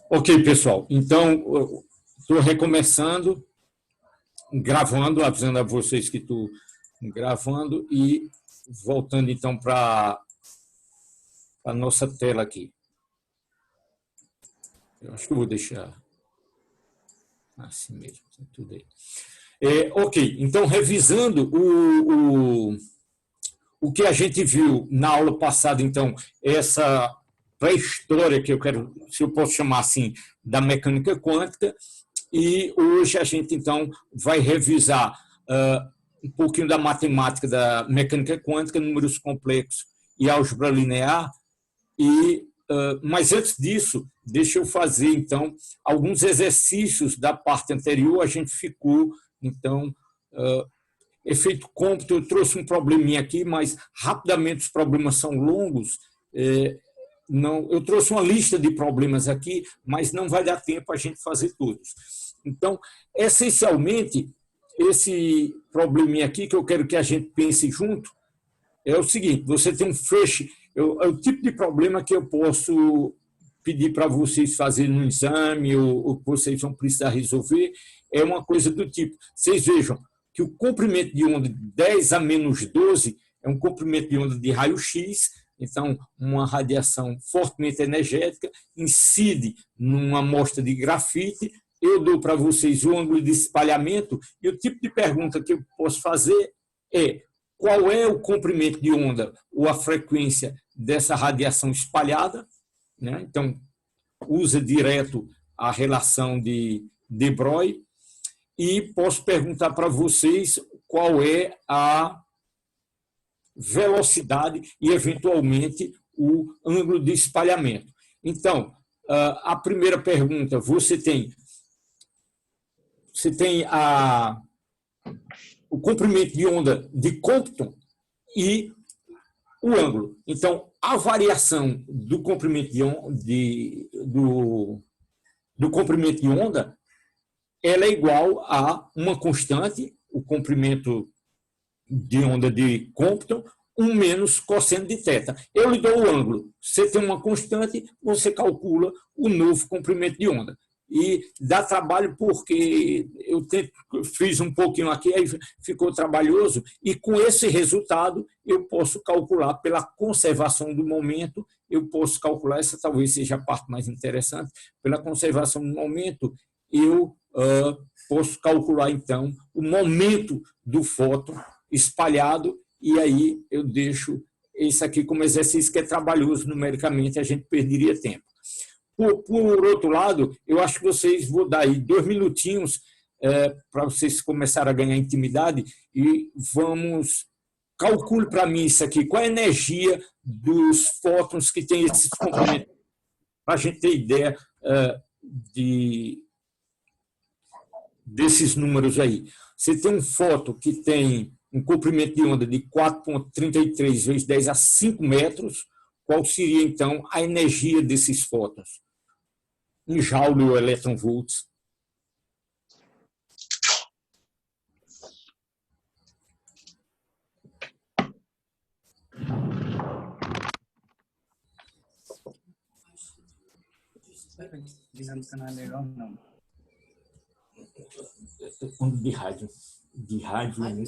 Ok, pessoal. Então, estou recomeçando, gravando, avisando a vocês que estou gravando e voltando, então, para a nossa tela aqui. Eu acho que eu vou deixar assim mesmo, tudo aí. Ok, então, revisando o que a gente viu na aula passada, então, essa pré-história que eu quero, se eu posso chamar assim, da mecânica quântica, e hoje a gente, então, vai revisar um pouquinho da matemática da mecânica quântica, números complexos e álgebra linear, mas antes disso, deixa eu fazer, então, alguns exercícios da parte anterior. A gente ficou, então, efeito cômputo, eu trouxe um probleminha aqui, mas rapidamente os problemas são longos. Não, eu trouxe uma lista de problemas aqui, mas não vai dar tempo a gente fazer todos. Então, essencialmente, esse probleminha aqui que eu quero que a gente pense junto é o seguinte: você tem um feixe, é o tipo de problema que eu posso pedir para vocês fazerem no exame ou que vocês vão precisar resolver, é uma coisa do tipo, vocês vejam que o comprimento de onda de 10 a menos 12 é um comprimento de onda de raio-x, então uma radiação fortemente energética, incide numa amostra de grafite. Eu dou para vocês o ângulo de espalhamento e o tipo de pergunta que eu posso fazer é: qual é o comprimento de onda ou a frequência dessa radiação espalhada? Então, usa direto a relação de De Broglie. E posso perguntar para vocês qual é a velocidade e, eventualmente, o ângulo de espalhamento. Então, a primeira pergunta, você tem o comprimento de onda de Compton e o ângulo. Então, a variação do comprimento do comprimento de onda, ela é igual a uma constante, o comprimento de onda de Compton, 1 menos cosseno de θ. Eu lhe dou o ângulo. Você tem uma constante, você calcula o novo comprimento de onda. E dá trabalho porque eu fiz um pouquinho aqui, aí ficou trabalhoso, e com esse resultado eu posso calcular pela conservação do momento, eu posso calcular, essa talvez seja a parte mais interessante, pela conservação do momento, eu posso calcular, então, o momento do fóton espalhado, e aí eu deixo isso aqui como exercício que é trabalhoso numericamente, a gente perderia tempo. Por outro lado, eu acho que vocês vou dar aí 2 minutinhos para vocês começarem a ganhar intimidade e vamos, calcule para mim isso aqui, qual é a energia dos fótons que tem esses comprimentos, para a gente ter ideia desses números aí. Você tem um fóton que tem um comprimento de onda de 4,33 vezes 10 a 5 metros, qual seria, então, a energia desses fótons? Em joule ou eletronvolts. Dinâmica não é legal, não. De rádio. De rádio.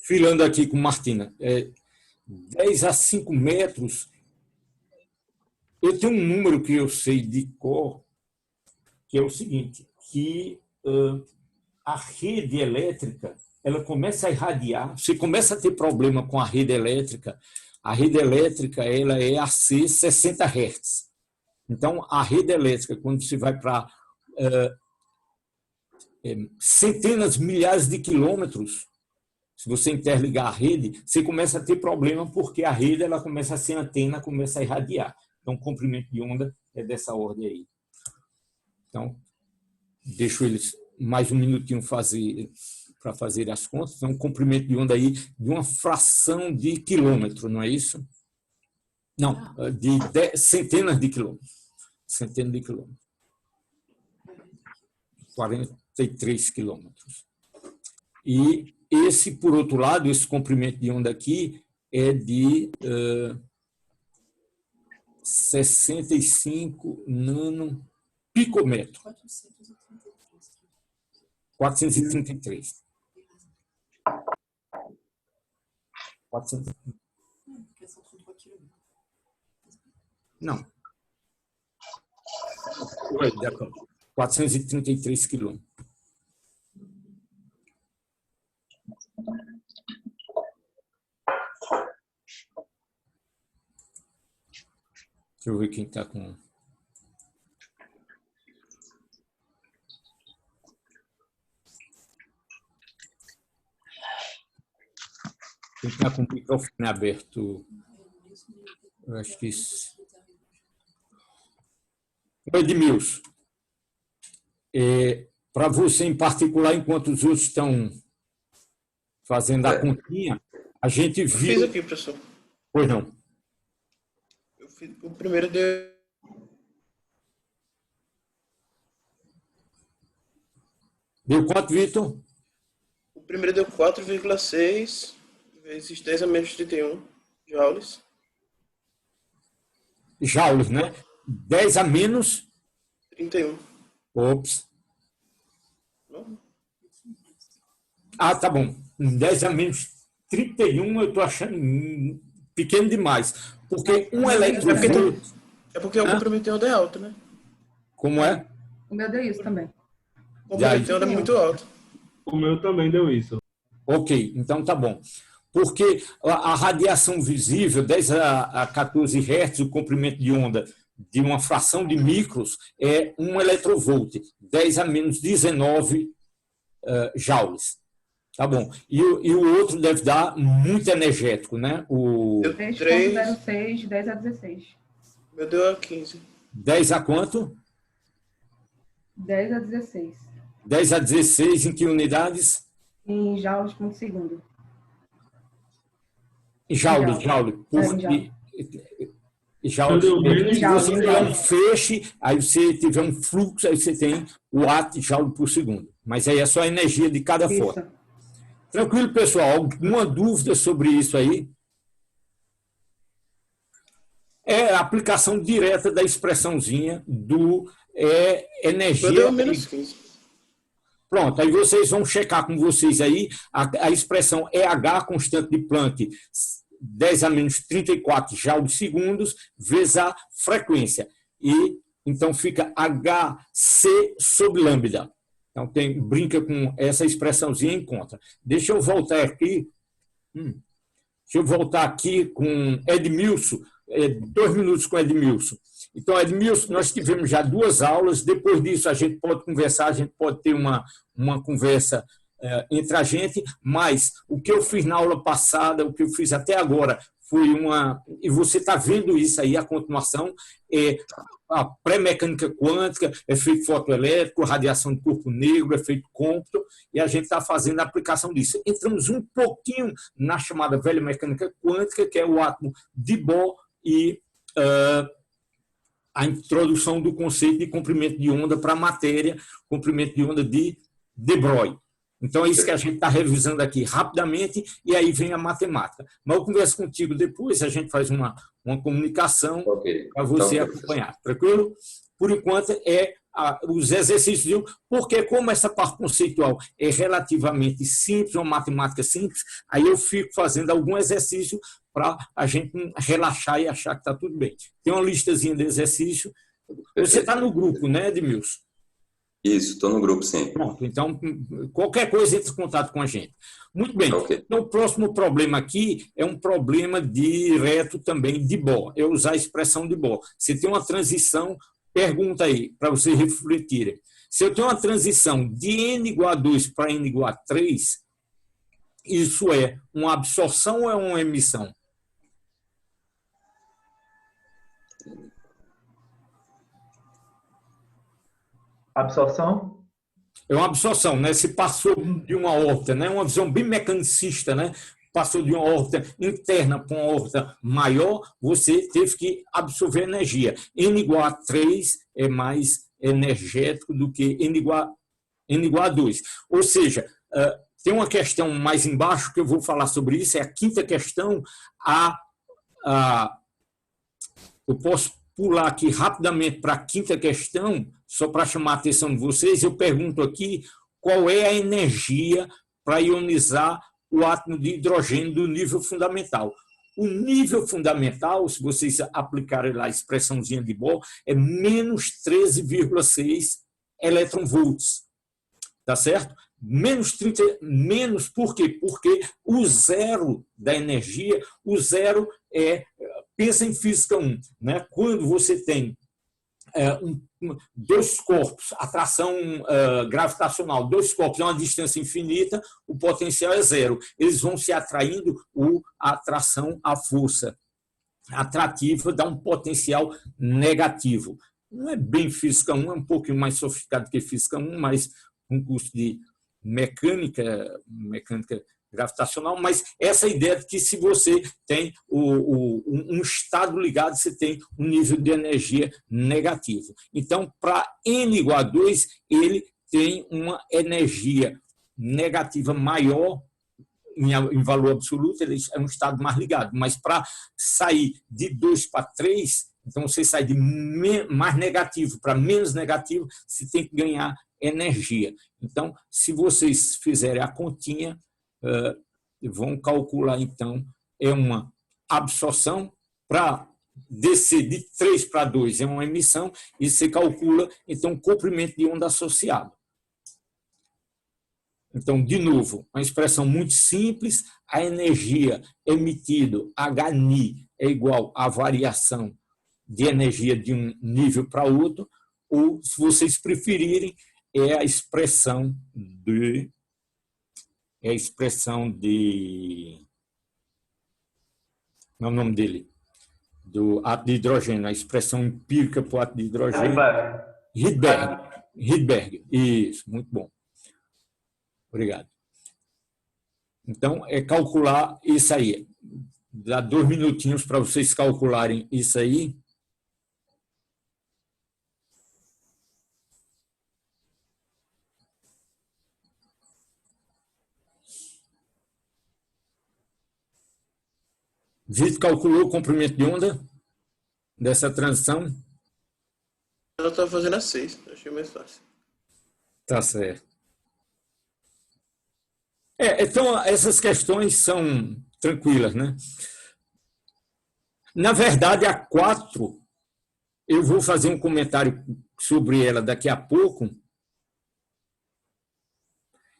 Filando aqui com Martina. 10 a 5 metros. Eu tenho um número que eu sei de cor, que é o seguinte, que a rede elétrica, ela começa a irradiar, você começa a ter problema com a rede elétrica ela é AC 60 Hz. Então, a rede elétrica, quando você vai para centenas, milhares de quilômetros, se você interligar a rede, você começa a ter problema porque a rede ela começa a ser antena, começa a irradiar. Então, o comprimento de onda é dessa ordem aí. Então, deixo eles mais um minutinho para fazer as contas. Então, um comprimento de onda aí de uma fração de quilômetro, não é isso? Não, de centenas de quilômetros. Centenas de quilômetros. 43 quilômetros. E esse, por outro lado, esse comprimento de onda aqui é de 65 nanopicômetro. 433. 400. Não. 433 quilômetros. Deixa eu ver quem está com... Quem está com o microfone aberto? Eu acho que isso... Edmilson, para você em particular, enquanto os outros estão fazendo a continha, a gente viu... Eu fiz aqui, professor. Pois não. O primeiro deu... Deu quanto, Vitor? O primeiro deu 4,6 vezes 10 a menos 31 joules. Joules, né? 10 a menos... 31. Ops. Não? Ah, tá bom. 10 a menos 31 eu estou achando pequeno demais. Porque um eletrovolt... É porque o comprimento de onda é alto, né? Como é? O meu deu isso também. O comprimento de onda é muito alto. O meu também deu isso. Ok, então tá bom. Porque a radiação visível, 10 a 14 Hz, o comprimento de onda de uma fração de micros é 1 eletrovolt, 10 a menos 19 joules. Tá bom. E o outro deve dar muito energético, né? O 3,06, 10 a 16. Meu deu a 15. 10 a quanto? 10 a 16. 10 a 16 em que unidades? Em joules por segundo. Joule. Se você tiver um feixe, aí você tiver um fluxo, aí você tem o watt-joule por segundo. Mas aí é só a energia de cada forma. Tranquilo, pessoal? Alguma dúvida sobre isso aí? É a aplicação direta da expressãozinha do energia. Meu deu menos 15. Pronto, aí vocês vão checar com vocês aí a expressão EH, constante de Planck, 10 a menos 34 joules segundos, vezes a frequência. E então fica HC sobre lambda. Então brinca com essa expressãozinha e encontra. Deixa eu voltar aqui. Deixa eu voltar aqui com Edmilson. 2 minutos com Edmilson. Então, Edmilson, nós tivemos já 2 aulas. Depois disso, a gente pode conversar, a gente pode ter uma conversa entre a gente, mas o que eu fiz na aula passada, o que eu fiz até agora, foi e você está vendo isso aí, a continuação, a pré-mecânica quântica, efeito fotoelétrico, radiação de corpo negro, efeito cômputo, e a gente está fazendo a aplicação disso. Entramos um pouquinho na chamada velha mecânica quântica, que é o átomo de Bohr e a introdução do conceito de comprimento de onda para a matéria, comprimento de onda de De Broglie. Então, é isso que a gente está revisando aqui rapidamente, e aí vem a matemática. Mas eu converso contigo depois, a gente faz uma comunicação para você acompanhar. Tranquilo? Por enquanto, os exercícios, porque como essa parte conceitual é relativamente simples, uma matemática simples, aí eu fico fazendo algum exercício para a gente relaxar e achar que está tudo bem. Tem uma listazinha de exercício. Você está no grupo, né, Edmilson? Isso, estou no grupo, sim. Pronto, então, qualquer coisa, entre em contato com a gente. Muito bem. Okay. Então, o próximo problema aqui é um problema direto também de Bohr. Eu usar a expressão de Bohr. Você tem uma transição, pergunta aí, para vocês refletirem. Se eu tenho uma transição de n igual a 2 para n igual a 3, isso é uma absorção ou é uma emissão? Absorção? É uma absorção, né? Se passou de uma órbita, né? Uma visão bem mecanicista, né? Passou de uma órbita interna para uma órbita maior, você teve que absorver energia. N igual a 3 é mais energético do que N igual a 2. Ou seja, Tem uma questão mais embaixo que eu vou falar sobre isso, é a quinta questão. Eu posso pular aqui rapidamente para a quinta questão, só para chamar a atenção de vocês. Eu pergunto aqui qual é a energia para ionizar o átomo de hidrogênio do nível fundamental. O nível fundamental, se vocês aplicarem lá a expressãozinha de Bohr, é menos 13,6 eletronvolts. Tá certo? Menos 30, menos por quê? Porque o zero da energia, o zero pensa em física 1, né? Quando você tem dois corpos, atração gravitacional, dois corpos a uma distância infinita, o potencial é zero. Eles vão se atraindo, a atração, a força atrativa dá um potencial negativo. Não é bem física 1, é um pouquinho mais sofisticado que física 1, mas um curso de mecânica gravitacional, mas essa ideia de que se você tem um estado ligado, você tem um nível de energia negativo. Então, para n igual a 2, ele tem uma energia negativa maior em valor absoluto, ele é um estado mais ligado, mas para sair de 2 para 3, então você sai de mais negativo para menos negativo, você tem que ganhar energia. Então, se vocês fizerem a continha, vão calcular, então, é uma absorção. Para descer de 3 para 2 é uma emissão, e você calcula, então, o comprimento de onda associado. Então, de novo, uma expressão muito simples, a energia emitida, Hν, é igual à variação de energia de um nível para outro, ou, se vocês preferirem, é a expressão de não é o nome dele, do átomo de hidrogênio, a expressão empírica para o átomo de hidrogênio. Rydberg. Isso, muito bom. Obrigado. Então, é calcular isso aí. Dá 2 minutinhos para vocês calcularem isso aí. Vitor calculou o comprimento de onda dessa transição? Eu estava fazendo a 6, achei mais fácil. Tá certo. Então, essas questões são tranquilas, né? Na verdade, a 4, eu vou fazer um comentário sobre ela daqui a pouco.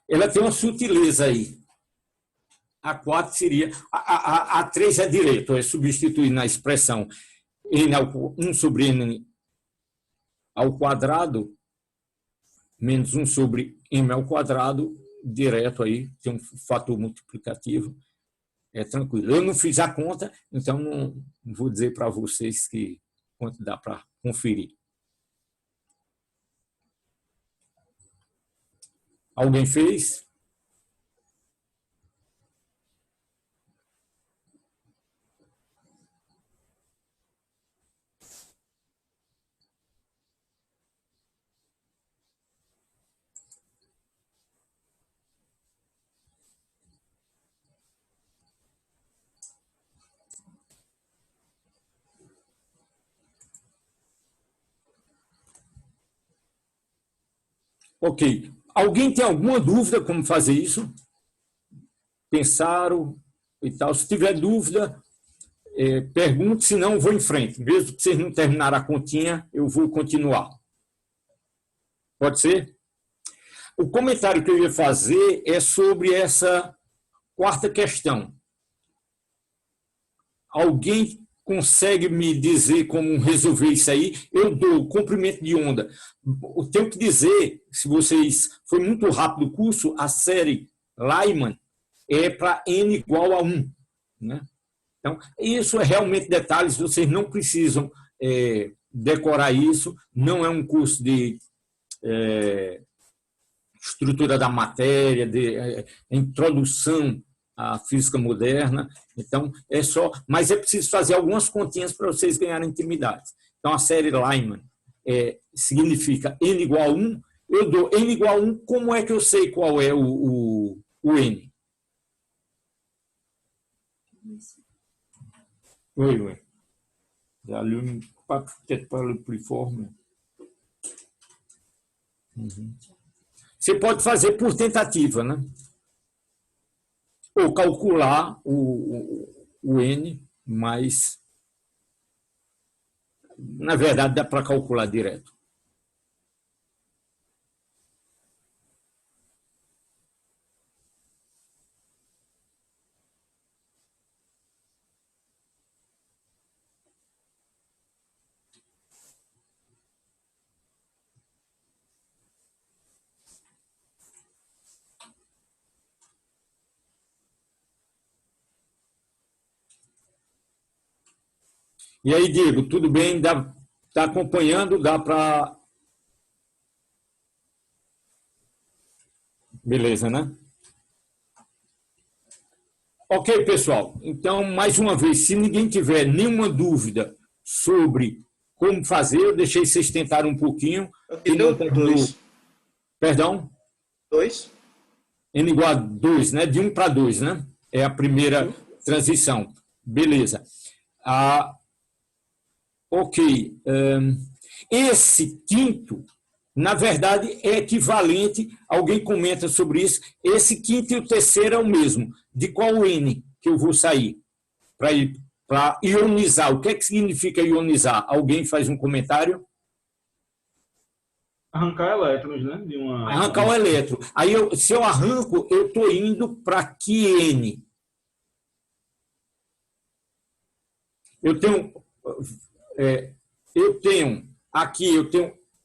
Ela tem uma sutileza aí. A 4 seria... A 3 é direto, é substituir na expressão n ao 1 sobre n ao quadrado menos 1 sobre m ao quadrado, direto aí, tem um fator multiplicativo, é tranquilo. Eu não fiz a conta, então não vou dizer para vocês quanto dá para conferir. Alguém fez? Ok. Alguém tem alguma dúvida como fazer isso? Pensaram e tal? Se tiver dúvida, pergunte, senão eu vou em frente. Mesmo que vocês não terminarem a continha, eu vou continuar. Pode ser? O comentário que eu ia fazer é sobre essa quarta questão. Alguém consegue me dizer como resolver isso aí? Eu dou o comprimento de onda. Eu tenho que dizer, se vocês... Foi muito rápido o curso, a série Lyman é para n igual a 1. Né? Então, isso é realmente detalhes, vocês não precisam decorar isso. Não é um curso de estrutura da matéria, de introdução à física moderna. Então, mas é preciso fazer algumas continhas para vocês ganharem intimidade. Então, a série Lyman significa n igual a 1. Eu dou n igual a 1, como é que eu sei qual é o o N. Oui. J'allume pas peut-être pas le plus fort, mais... Você pode fazer por tentativa, né? Ou calcular o N, mas na verdade dá para calcular direto. E aí, Diego, tudo bem? Está acompanhando? Dá para... Beleza, né? Ok, pessoal. Então, mais uma vez, se ninguém tiver nenhuma dúvida sobre como fazer, eu deixei vocês tentarem um pouquinho. Aqui deu 2. Perdão? 2. N igual a 2, né? De 1 para 2, né? É a primeira transição. Beleza. Ok. Esse quinto, na verdade, é equivalente, alguém comenta sobre isso, esse quinto e o terceiro é o mesmo. De qual N que eu vou sair para ionizar? O que é que significa ionizar? Alguém faz um comentário? Arrancar elétrons, né? Arrancar o elétron. Aí, se eu arranco, eu estou indo para que N? Eu tenho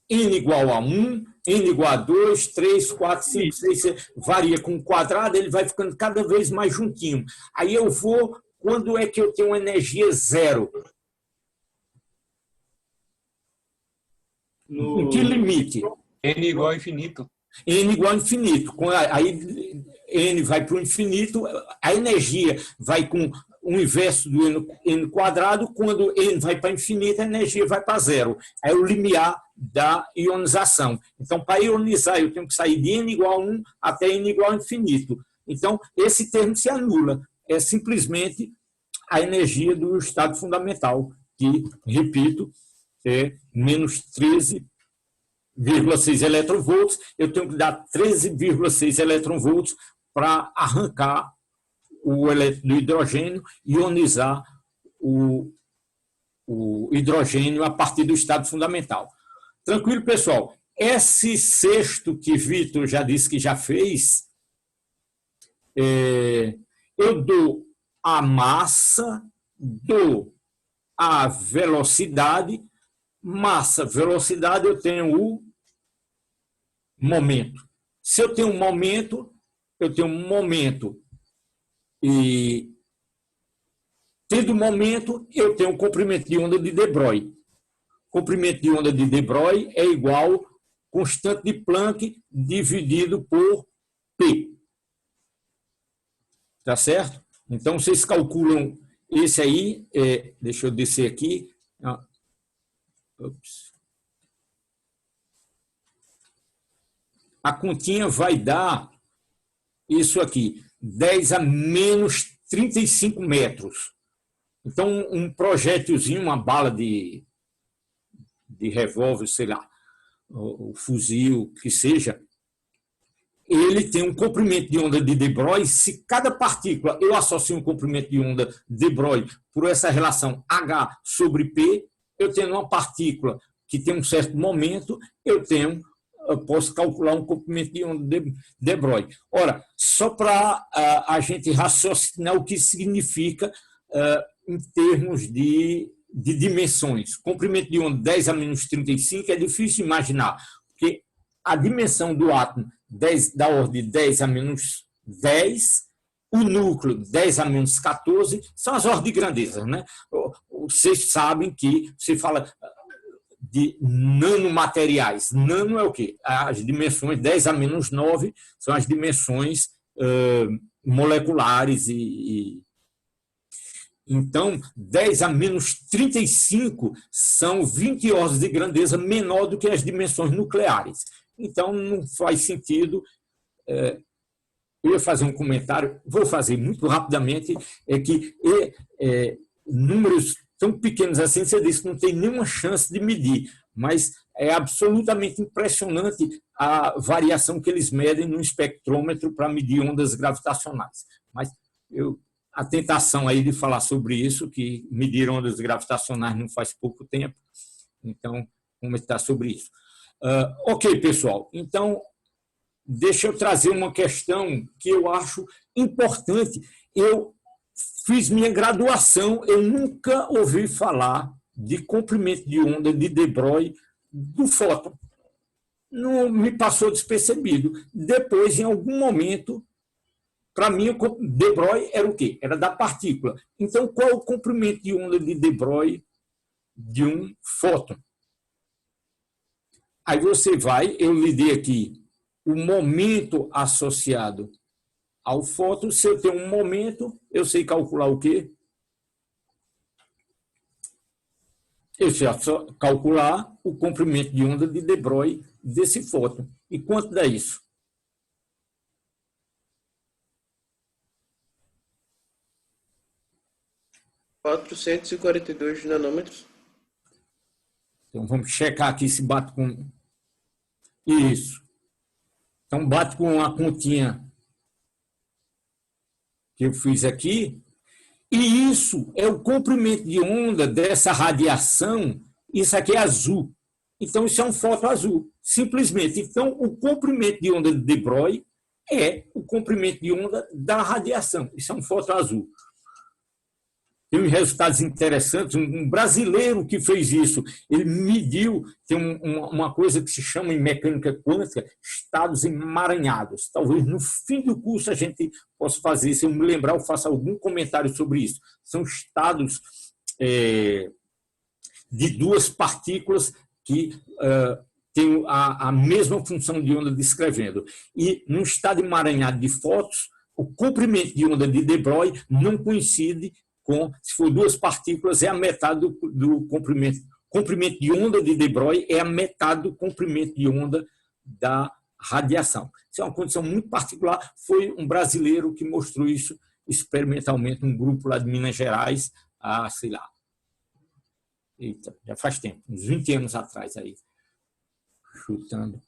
N igual a 1, N igual a 2, 3, 4, 5, 6, 7, varia com o quadrado, ele vai ficando cada vez mais juntinho. Aí eu vou, quando é que eu tenho energia zero? Em que limite? N igual a infinito. N igual a infinito. Aí N vai para o infinito, a energia vai com o inverso do N quadrado, quando N vai para infinito, a energia vai para zero. É o limiar da ionização. Então, para ionizar, eu tenho que sair de N igual a 1 até N igual a infinito. Então, esse termo se anula. É simplesmente a energia do estado fundamental, que, repito, é menos 13,6 eletronvolts. Eu tenho que dar 13,6 eletronvolts para arrancar o elétron do hidrogênio e ionizar o hidrogênio a partir do estado fundamental. Tranquilo, pessoal? Esse sexto que Vitor já disse que já fez, eu dou a massa, dou a velocidade. Massa, velocidade, eu tenho o momento. Se eu tenho um momento, e tendo momento, eu tenho o comprimento de onda de de Broglie. Comprimento de onda de de Broglie é igual constante de Planck dividido por P. Tá certo? Então, vocês calculam esse aí, deixa eu descer aqui. A continha vai dar isso aqui, 10 a menos 35 metros. Então, um projétilzinho, uma bala de revólver, sei lá, o fuzil, que seja, ele tem um comprimento de onda de de Broglie. Se cada partícula eu associo um comprimento de onda de Broglie por essa relação H sobre P, eu tenho uma partícula que tem um certo momento, eu posso calcular um comprimento de onda de Broglie. Ora, só para a gente raciocinar o que significa em termos de dimensões. Comprimento de onda 10 a menos 35 é difícil imaginar, porque a dimensão do átomo da ordem de 10 a menos 10, o núcleo 10 a menos 14, são as ordens de grandeza, né? Vocês sabem que você fala de nanomateriais. Nano é o quê? As dimensões 10 a menos 9 são as dimensões moleculares. Então, 10 a menos 35 são 20 ordens de grandeza menor do que as dimensões nucleares. Então, não faz sentido eu ia fazer um comentário, vou fazer muito rapidamente, é que números tão pequenos assim, você disse que não tem nenhuma chance de medir, mas é absolutamente impressionante a variação que eles medem no espectrômetro para medir ondas gravitacionais. Mas a tentação aí de falar sobre isso, que medir ondas gravitacionais não faz pouco tempo, então, comentar sobre isso. Ok, pessoal, então, deixa eu trazer uma questão que eu acho importante. Eu fiz minha graduação, eu nunca ouvi falar de comprimento de onda de de Broglie do fóton. Não me passou despercebido. Depois, em algum momento, para mim, o de Broglie era o quê? Era da partícula. Então, qual é o comprimento de onda de de Broglie de um fóton? Aí você vai, eu lhe dei aqui o momento associado ao fóton. Se eu tenho um momento, eu sei calcular o quê? Eu sei calcular o comprimento de onda de de Broglie desse fóton. E quanto dá isso? ...442 nanômetros. Então, vamos checar aqui se bate com... Isso. Então, bate com a continha que eu fiz aqui. E isso é o comprimento de onda dessa radiação. Isso aqui é azul. Então, isso é um fóton azul, simplesmente. Então, o comprimento de onda de de Broglie é o comprimento de onda da radiação. Isso é um fóton azul. Tem resultados interessantes. Um brasileiro que fez isso, ele mediu, tem uma coisa que se chama em mecânica quântica, estados emaranhados. Talvez no fim do curso a gente possa fazer, se eu me lembrar, eu faça algum comentário sobre isso. São estados de duas partículas que têm a mesma função de onda descrevendo. E num estado emaranhado de fótons, o comprimento de onda de de Broglie não coincide com, se for duas partículas, é a metade do comprimento. Comprimento de onda de de Broglie é a metade do comprimento de onda da radiação. Isso é uma condição muito particular. Foi um brasileiro que mostrou isso experimentalmente, um grupo lá de Minas Gerais, sei lá, eita, já faz tempo, uns 20 anos atrás, aí, chutando.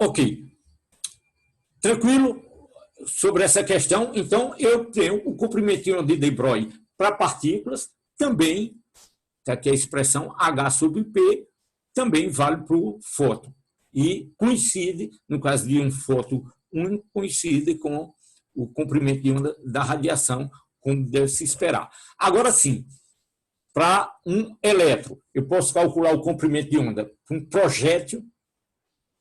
Ok. Tranquilo? Sobre essa questão, então, eu tenho o comprimento de onda de de Broglie para partículas, também, aqui a expressão H sobre P, também vale para o fóton. E coincide, no caso de um fóton único, coincide com o comprimento de onda da radiação, como deve se esperar. Agora sim, para um elétron, eu posso calcular o comprimento de onda para um projétil,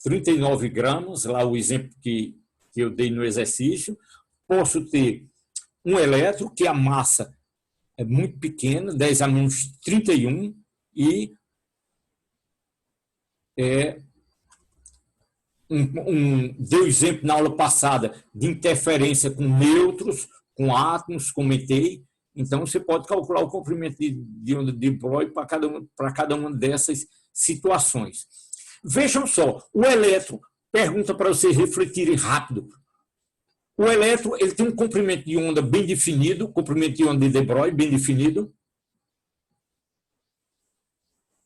39 gramas, lá o exemplo que eu dei no exercício. Posso ter um elétron, que a massa é muito pequena, 10 a menos 31, e dei exemplo na aula passada de interferência com nêutrons, com átomos, comentei. Então, você pode calcular o comprimento de onda de Broglie para cada uma dessas situações. Vejam só, o elétron, pergunta para vocês refletirem rápido. O elétron, ele tem um comprimento de onda bem definido, comprimento de onda de de Broglie bem definido.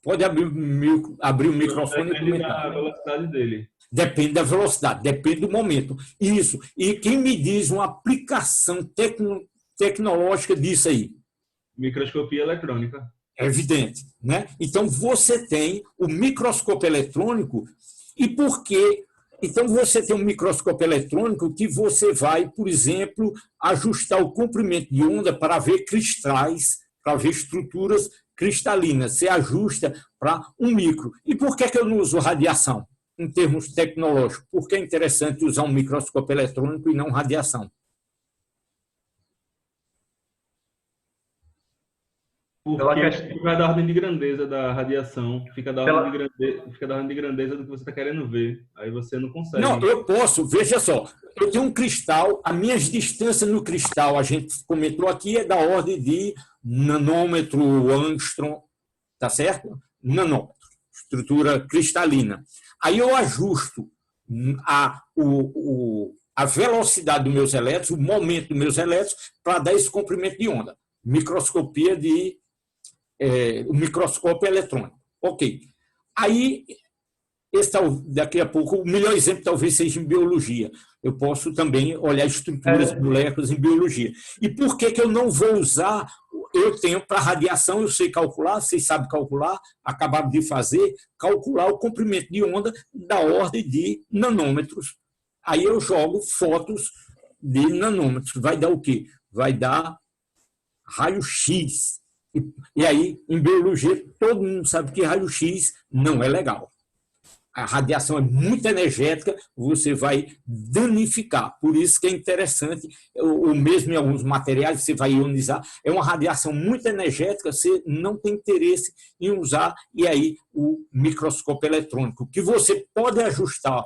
Pode abrir o microfone e comentar. Depende da velocidade dele. Depende da velocidade, depende do momento. Isso. E quem me diz uma aplicação tecnológica disso aí? Microscopia eletrônica. É evidente, né? Então, você tem o microscópio eletrônico. E por quê? Então, você tem um microscópio eletrônico que você vai, por exemplo, ajustar o comprimento de onda para ver cristais, para ver estruturas cristalinas. Você ajusta para um micro. E por que eu não uso radiação, em termos tecnológicos? Porque é interessante usar um microscópio eletrônico e não radiação. Porque fica da ordem de grandeza da radiação, fica da ordem de grandeza do que você está querendo ver. Aí você não consegue. Não, eu posso, veja só, eu tenho um cristal, as minhas distâncias no cristal, a gente comentou aqui, é da ordem de nanômetro, angstrom, tá certo? Nanômetro, estrutura cristalina. Aí eu ajusto a velocidade dos meus elétrons, o momento dos meus elétrons, para dar esse comprimento de onda. Microscopia o microscópio eletrônico. Ok. Aí, daqui a pouco, o melhor exemplo talvez seja em biologia. Eu posso também olhar estruturas moléculas em biologia. E por que eu não vou usar? Eu tenho para radiação, eu sei calcular, vocês sabem calcular, acabaram de fazer, calcular o comprimento de onda da ordem de nanômetros. Aí eu jogo fótons de nanômetros. Vai dar o quê? Vai dar raio-x. E aí, em biologia, todo mundo sabe que raio-x não é legal. A radiação é muito energética, você vai danificar. Por isso que é interessante, ou mesmo em alguns materiais, você vai ionizar, é uma radiação muito energética, você não tem interesse em usar, e aí o microscópio eletrônico, que você pode ajustar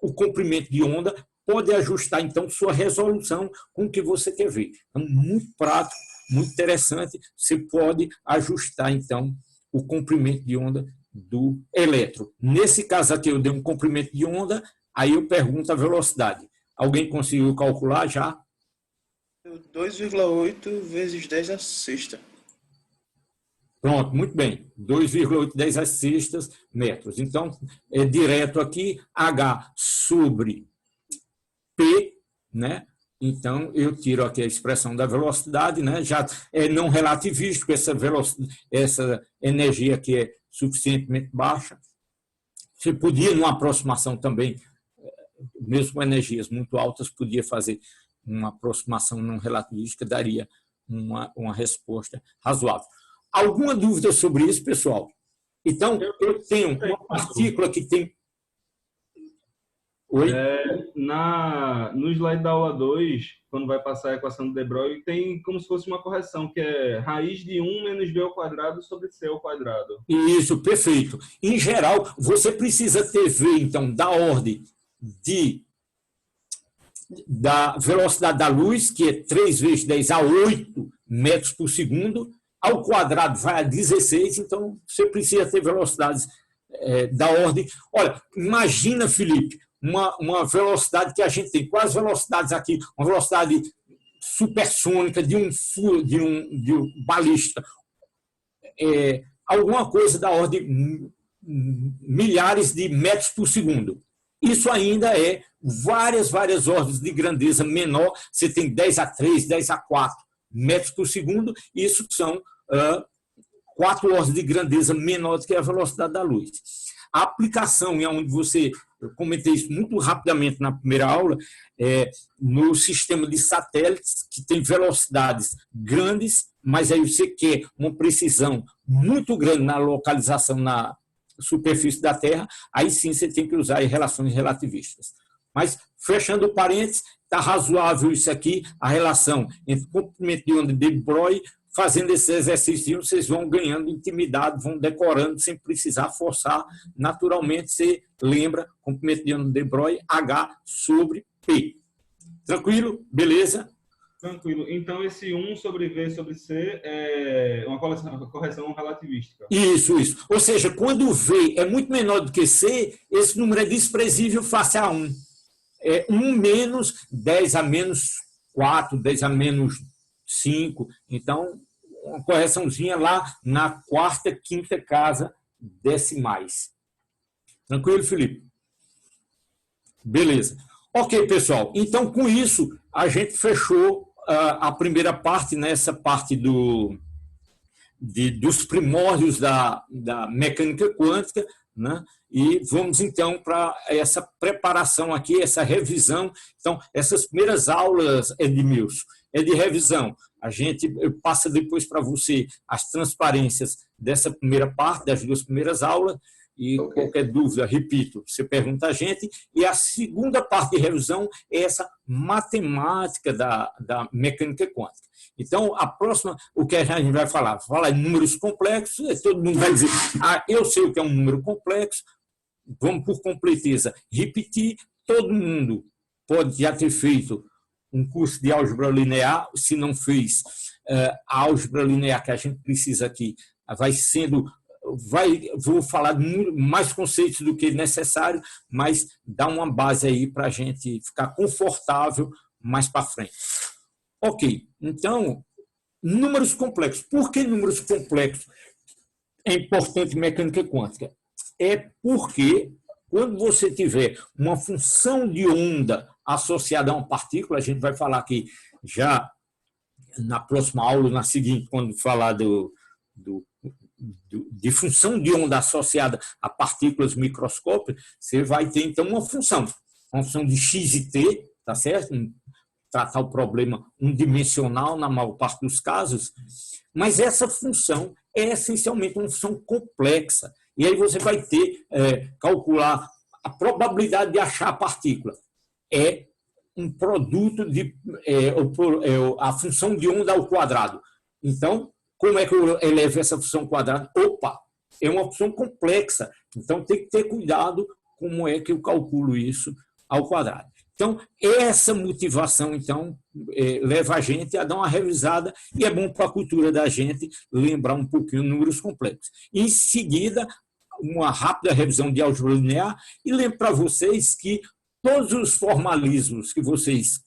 o comprimento de onda, pode ajustar, então, sua resolução com o que você quer ver. Então, muito prático, muito interessante, você pode ajustar, então, o comprimento de onda do elétron. Nesse caso aqui, eu dei um comprimento de onda, aí eu pergunto a velocidade. Alguém conseguiu calcular já? 2,8 vezes 10 a sexta. Pronto, muito bem. 2,8 10 a sextas metros. Então, é direto aqui, H sobre P, né? Então, eu tiro aqui a expressão da velocidade, né? Já é não relativístico, essa energia aqui é suficientemente baixa. Você podia, numa aproximação também, mesmo com energias muito altas, podia fazer uma aproximação não relativística, daria uma resposta razoável. Alguma dúvida sobre isso, pessoal? Então, eu tenho uma partícula que tem... Oi? No slide da aula 2, quando vai passar a equação de De Broglie, tem como se fosse uma correção, que é raiz de 1 menos b ao quadrado sobre c ao quadrado. Isso, perfeito. Em geral, você precisa ter V, então, da ordem da velocidade da luz, que é 3 vezes 10 a 8 metros por segundo, ao quadrado vai a 16, então você precisa ter velocidades da ordem. Olha, imagina, Felipe, uma velocidade que a gente tem. Quais velocidades aqui? Uma velocidade supersônica de um balista. Alguma coisa da ordem milhares de metros por segundo. Isso ainda é várias ordens de grandeza menor. Você tem 10 a 3, 10 a 4 metros por segundo. Isso são 4 ordens de grandeza menor do que a velocidade da luz. A aplicação, em onde eu comentei isso muito rapidamente na primeira aula, no sistema de satélites, que tem velocidades grandes, mas aí você quer uma precisão muito grande na localização na superfície da Terra, aí sim você tem que usar relações relativistas. Mas, fechando o parênteses, está razoável isso aqui, a relação entre comprimento de onda de De Broglie. Fazendo esse exercício, vocês vão ganhando intimidade, vão decorando sem precisar forçar. Naturalmente, você lembra, comprimento de onda de De Broglie, H sobre P. Tranquilo? Beleza? Tranquilo. Então, esse 1 sobre V sobre C é uma correção relativística. Isso. Ou seja, quando o V é muito menor do que C, esse número é desprezível face a 1. É 1 menos 10 a menos 4, 10 a menos 5. Então, uma correçãozinha lá na quarta, quinta casa decimais. Tranquilo, Felipe? Beleza. Ok, pessoal. Então, com isso, a gente fechou a primeira parte, nessa parte dos primórdios da mecânica quântica, né? E vamos, então, para essa preparação aqui, essa revisão. Então, essas primeiras aulas, Edmilson, é de revisão. A gente passa depois para você as transparências dessa primeira parte, das 2 primeiras aulas, e qualquer dúvida, repito, você pergunta a gente. E a segunda parte de revisão é essa matemática da mecânica quântica. Então, a próxima, o que a gente vai falar? Falar em números complexos, todo mundo vai dizer, eu sei o que é um número complexo, vamos por completeza repetir. Todo mundo pode já ter feito um curso de álgebra linear, se não fez, a álgebra linear que a gente precisa aqui vai sendo vou falar mais conceitos do que necessário, mas dá uma base aí para a gente ficar confortável mais para frente. Ok, então, números complexos. Por que números complexos é importante em mecânica quântica? É porque quando você tiver uma função de onda associada a uma partícula, a gente vai falar aqui já na próxima aula, na seguinte, quando falar de função de onda associada a partículas microscópicas, você vai ter, então, uma função de x e t, tá certo? Tratar o problema unidimensional na maior parte dos casos, mas essa função é essencialmente uma função complexa. E aí você vai ter, calcular a probabilidade de achar a partícula. É um produto a função de onda ao quadrado. Então, como é que eu elevo essa função ao quadrado? Opa, é uma função complexa. Então, tem que ter cuidado como é que eu calculo isso ao quadrado. Então, essa motivação, então, leva a gente a dar uma revisada e é bom para a cultura da gente lembrar um pouquinho números complexos. Em seguida, uma rápida revisão de álgebra linear e lembro para vocês que todos os formalismos que vocês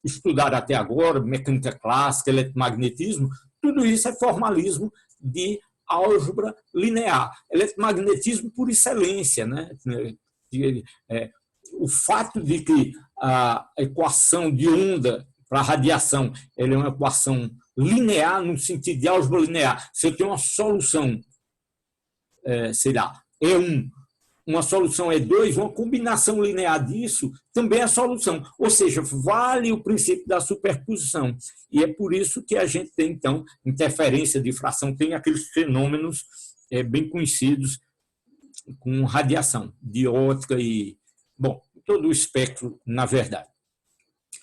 estudaram até agora, mecânica clássica, eletromagnetismo, tudo isso é formalismo de álgebra linear. Eletromagnetismo por excelência, né? O fato de que a equação de onda para a radiação ela é uma equação linear, no sentido de álgebra linear. Se eu tenho uma solução, sei lá, E1, uma solução E2, uma combinação linear disso também é a solução. Ou seja, vale o princípio da superposição. E é por isso que a gente tem, então, interferência, difração, tem aqueles fenômenos bem conhecidos com radiação, diótica e... Bom, todo o espectro, na verdade.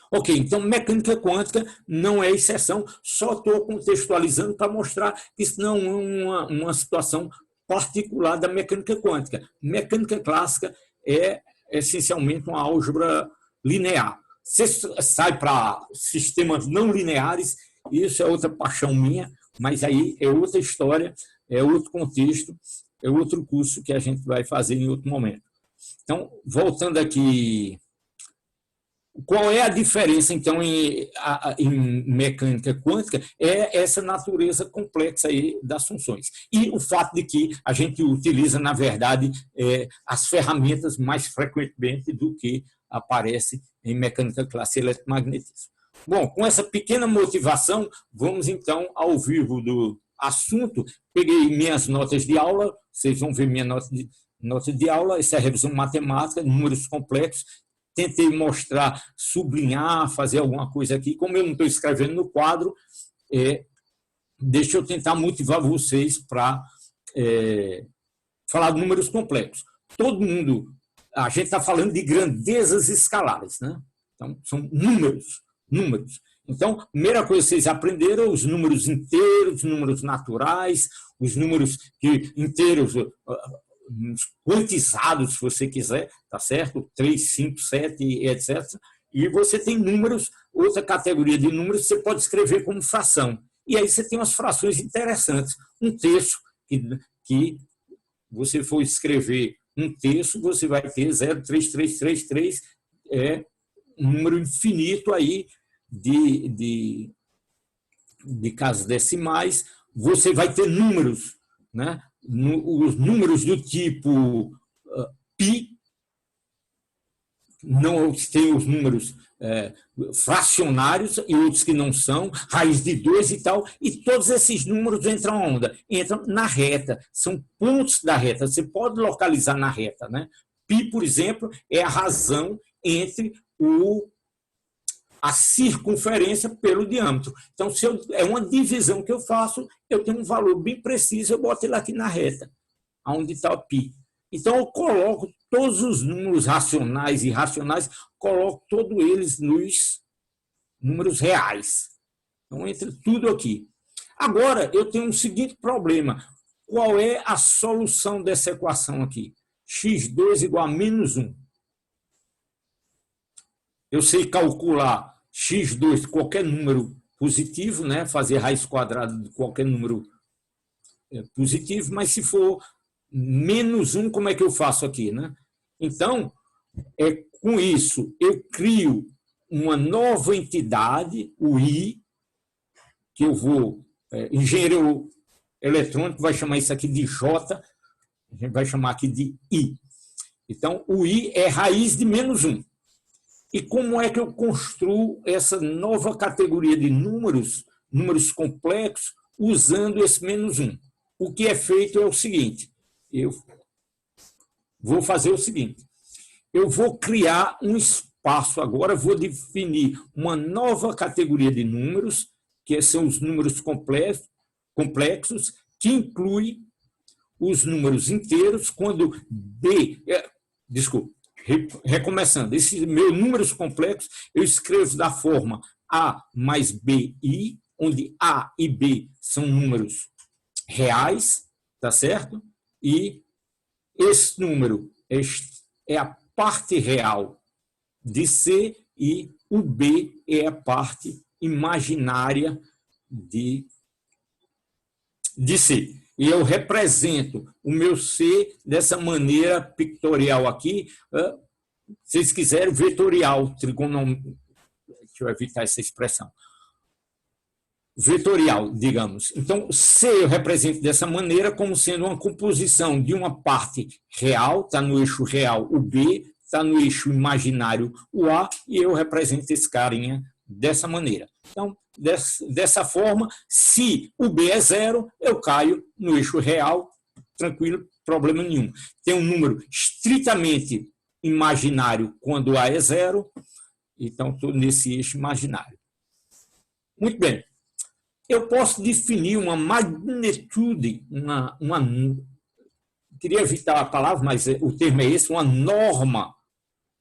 Ok, então mecânica quântica não é exceção, só estou contextualizando para mostrar que isso não é uma situação particular da mecânica quântica. Mecânica clássica é essencialmente uma álgebra linear. Você sai para sistemas não lineares, isso é outra paixão minha, mas aí é outra história, é outro contexto, é outro curso que a gente vai fazer em outro momento. Então, voltando aqui, qual é a diferença, então, em mecânica quântica? É essa natureza complexa aí das funções. E o fato de que a gente utiliza, na verdade, as ferramentas mais frequentemente do que aparece em mecânica clássica e eletromagnetismo. Bom, com essa pequena motivação, vamos, então, ao vivo do assunto. Peguei minhas notas de aula, vocês vão ver minha nota de aula, essa é a revisão matemática, números complexos. Tentei mostrar, sublinhar, fazer alguma coisa aqui. Como eu não estou escrevendo no quadro, deixa eu tentar motivar vocês para falar de números complexos. Todo mundo, a gente está falando de grandezas escalares, né? Então, são números. Então, a primeira coisa que vocês aprenderam, os números inteiros, os números naturais, os números inteiros quantizados, se você quiser, tá certo? 3, 5, 7, etc. E você tem números, outra categoria de números que você pode escrever como fração. E aí você tem umas frações interessantes. Um terço, que você for escrever um terço, você vai ter 0,3333, um número infinito aí de casas decimais. Você vai ter números, né? Os números do tipo π, não tem os números fracionários e outros que não são, raiz de 2 e tal, e todos esses números entram onde? Entram na reta, são pontos da reta, você pode localizar na reta, né? Π, por exemplo, é a razão entre a circunferência pelo diâmetro. Então, se é uma divisão que eu faço, eu tenho um valor bem preciso, eu boto ele aqui na reta, onde está o π. Então, eu coloco todos os números racionais e irracionais, coloco todos eles nos números reais. Então, entra tudo aqui. Agora, eu tenho um seguinte problema. Qual é a solução dessa equação aqui? x2 igual a -1. Eu sei calcular x2 de qualquer número positivo, né? Fazer raiz quadrada de qualquer número positivo, mas se for -1, como é que eu faço aqui, né? Então, com isso, eu crio uma nova entidade, o I, que eu vou... engenheiro eletrônico vai chamar isso aqui de J, a gente vai chamar aqui de I. Então, o I é raiz de -1. E como é que eu construo essa nova categoria de números complexos, usando esse -1? O que é feito é o seguinte, eu vou fazer o seguinte, eu vou criar um espaço agora, vou definir uma nova categoria de números, que são os números complexos, que inclui os números inteiros, quando recomeçando, esses meus números complexos, eu escrevo da forma A mais BI, onde A e B são números reais, tá certo? E esse número é a parte real de C e o B é a parte imaginária de C. E eu represento o meu C dessa maneira pictorial aqui, se vocês quiserem, vetorial, trigonométrico, deixa eu evitar essa expressão, vetorial, digamos. Então, C eu represento dessa maneira como sendo uma composição de uma parte real, está no eixo real o B, está no eixo imaginário o A, e eu represento esse carinha dessa maneira. Então, dessa forma, se o B é 0, eu caio no eixo real, tranquilo, problema nenhum. Tem um número estritamente imaginário quando A é 0, então estou nesse eixo imaginário. Muito bem. Eu posso definir uma magnitude, queria evitar a palavra, mas o termo é esse, uma norma,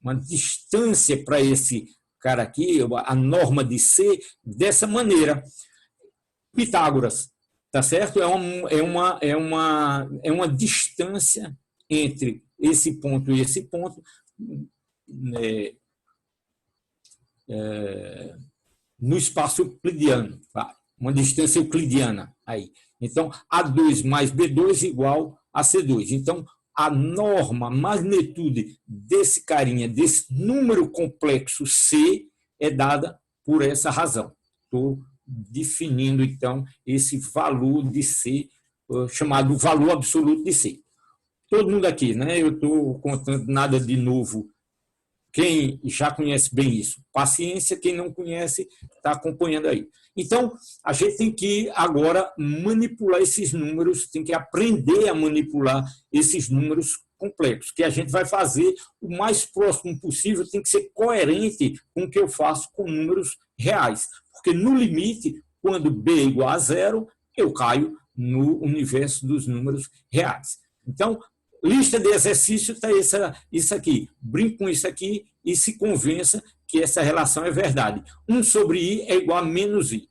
uma distância para esse cara aqui, a norma de C, dessa maneira. Pitágoras, tá certo? É uma distância entre esse ponto e esse ponto, no espaço euclidiano, uma distância euclidiana aí. Então, A2 mais B2 igual a C2. Então, a norma, a magnitude desse carinha, desse número complexo C, é dada por essa razão. Estou definindo, então, esse valor de C, chamado valor absoluto de C. Todo mundo aqui, né? Eu estou contando nada de novo. Quem já conhece bem isso, paciência, quem não conhece, está acompanhando aí. Então, a gente tem que agora manipular esses números, tem que aprender a manipular esses números complexos, que a gente vai fazer o mais próximo possível, tem que ser coerente com o que eu faço com números reais. Porque, no limite, quando B é igual a 0, eu caio no universo dos números reais. Então, lista de exercício está isso aqui. Brinque com isso aqui e se convença que essa relação é verdade. 1 sobre I é igual a -I.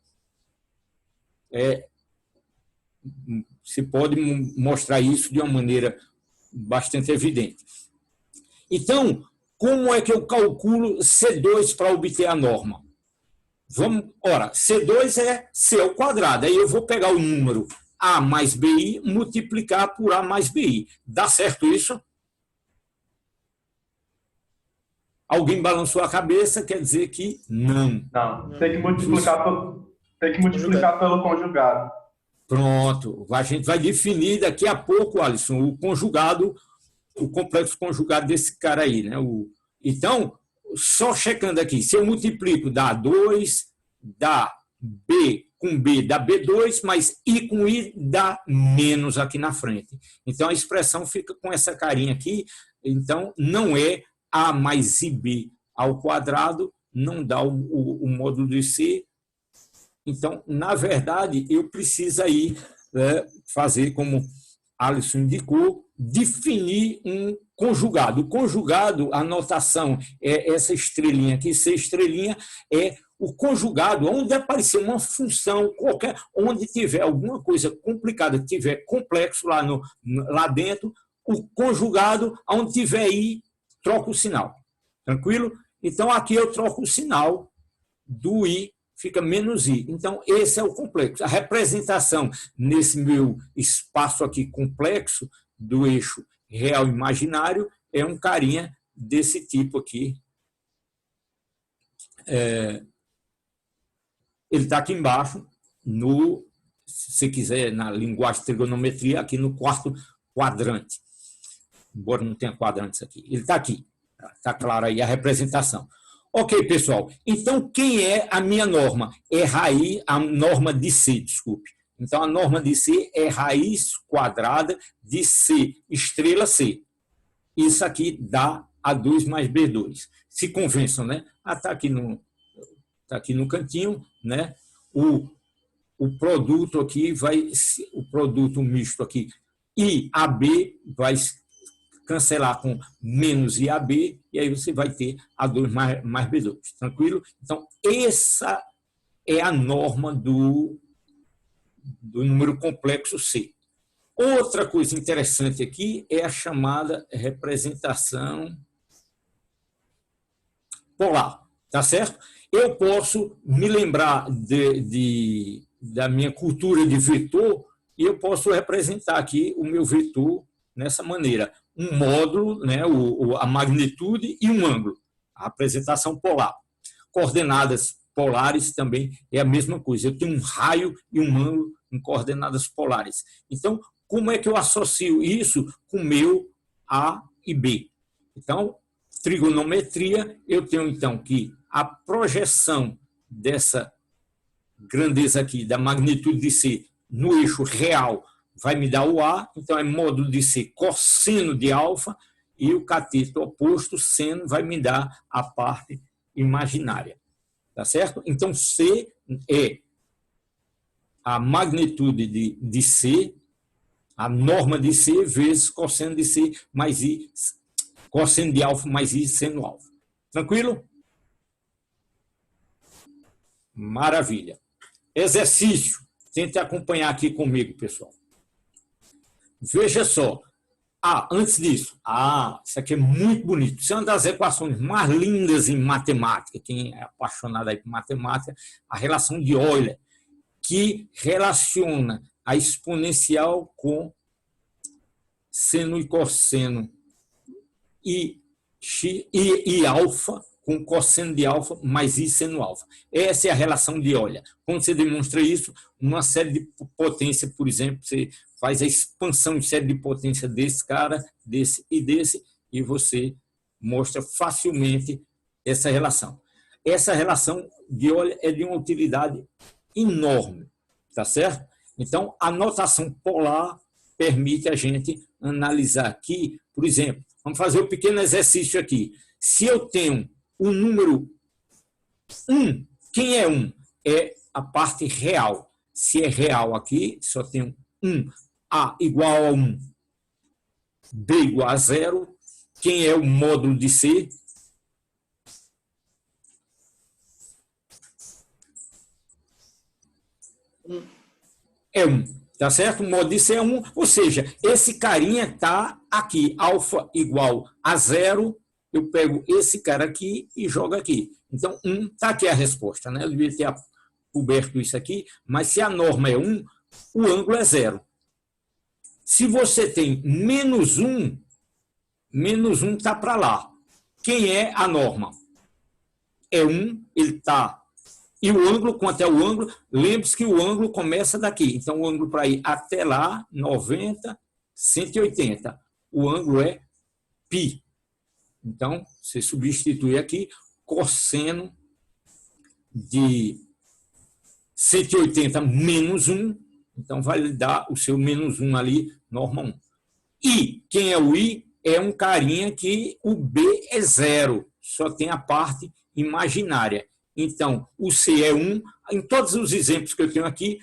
Se pode mostrar isso de uma maneira bastante evidente. Então, como é que eu calculo C2 para obter a norma? Ora, C2 é C ao quadrado. Aí eu vou pegar o número A mais BI, multiplicar por A mais BI. Dá certo isso? Alguém balançou a cabeça, quer dizer que não. Não, tem que multiplicar pelo conjugado. Pronto, a gente vai definir daqui a pouco, Alisson, o conjugado, o complexo conjugado desse cara aí, né? Então, só checando aqui, se eu multiplico, dá 2, dá B com B dá B2, mas I com I dá menos aqui na frente. Então, a expressão fica com essa carinha aqui. Então, não é A mais IB ao quadrado, não dá o módulo de C. Então, na verdade, eu preciso aí fazer, como Alisson indicou, definir um conjugado. O conjugado, a notação é essa estrelinha aqui, C estrelinha, é o conjugado, onde aparecer uma função qualquer, onde tiver alguma coisa complicada, tiver complexo lá dentro, o conjugado, onde tiver I, troca o sinal. Tranquilo? Então, aqui eu troco o sinal do I, fica menos I. Então, esse é o complexo. A representação nesse meu espaço aqui complexo do eixo real imaginário é um carinha desse tipo aqui. Ele está aqui embaixo, se você quiser, na linguagem de trigonometria, aqui no quarto quadrante. Embora não tenha quadrantes aqui. Ele está aqui. Está claro aí a representação. Ok, pessoal. Então, quem é a minha norma? É a norma de C, desculpe. Então, a norma de C é raiz quadrada de C, estrela C. Isso aqui dá A2 mais B2. Se convençam, né? Está aqui no cantinho, né? O produto aqui o produto misto aqui, IAB, vai cancelar com menos IAB, e aí você vai ter A2 mais B2. Tranquilo? Então, essa é a norma do número complexo C. Outra coisa interessante aqui é a chamada representação polar. Tá certo? Eu posso me lembrar da minha cultura de vetor e eu posso representar aqui o meu vetor nessa maneira. Um módulo, né, a magnitude e um ângulo. A representação polar. Coordenadas polares também é a mesma coisa. Eu tenho um raio e um ângulo em coordenadas polares. Então, como é que eu associo isso com o meu A e B? Então, trigonometria, eu tenho então que a projeção dessa grandeza aqui, da magnitude de C, no eixo real, vai me dar o A, então é módulo de C cosseno de alfa, e o cateto oposto, seno, vai me dar a parte imaginária. Tá certo? Então, C é a magnitude de C, a norma de C vezes cosseno de C mais I, cosseno de alfa mais I seno alfa. Tranquilo? Maravilha. Exercício. Tente acompanhar aqui comigo, pessoal. Veja só. Antes disso. Isso aqui é muito bonito. Isso é uma das equações mais lindas em matemática. Quem é apaixonado aí por matemática, a relação de Euler, que relaciona a exponencial com seno e cosseno e alfa com cosseno de alfa mais I seno alfa. Essa é a relação de Euler. Quando você demonstra isso, uma série de potência, por exemplo, você faz a expansão de série de potência desse cara, desse, e você mostra facilmente essa relação. Essa relação de Euler é de uma utilidade enorme, tá certo? Então, a notação polar permite a gente analisar aqui, por exemplo, vamos fazer um pequeno exercício aqui. Se eu tenho o número 1, quem é 1? É a parte real. Se é real aqui, só tenho 1, A igual a 1, B igual a 0. Quem é o módulo de C? É 1, tá certo? O módulo de C é 1, ou seja, esse carinha está aqui, alfa igual a 0, eu pego esse cara aqui e jogo aqui. Então, 1, está aqui a resposta, né? Eu devia ter coberto isso aqui, mas se a norma é 1, o ângulo é 0. Se você tem menos 1 está para lá. Quem é a norma? É 1, ele está... E o ângulo, quanto é o ângulo? Lembre-se que o ângulo começa daqui. Então, o ângulo para ir até lá, 90, 180. O ângulo é π. Então, você substitui aqui cosseno de 180 menos 1. Então, vai dar o seu menos 1 ali, norma 1. I, quem é o I? É um carinha que o B é 0. Só tem a parte imaginária. Então, o C é 1. Em todos os exemplos que eu tenho aqui,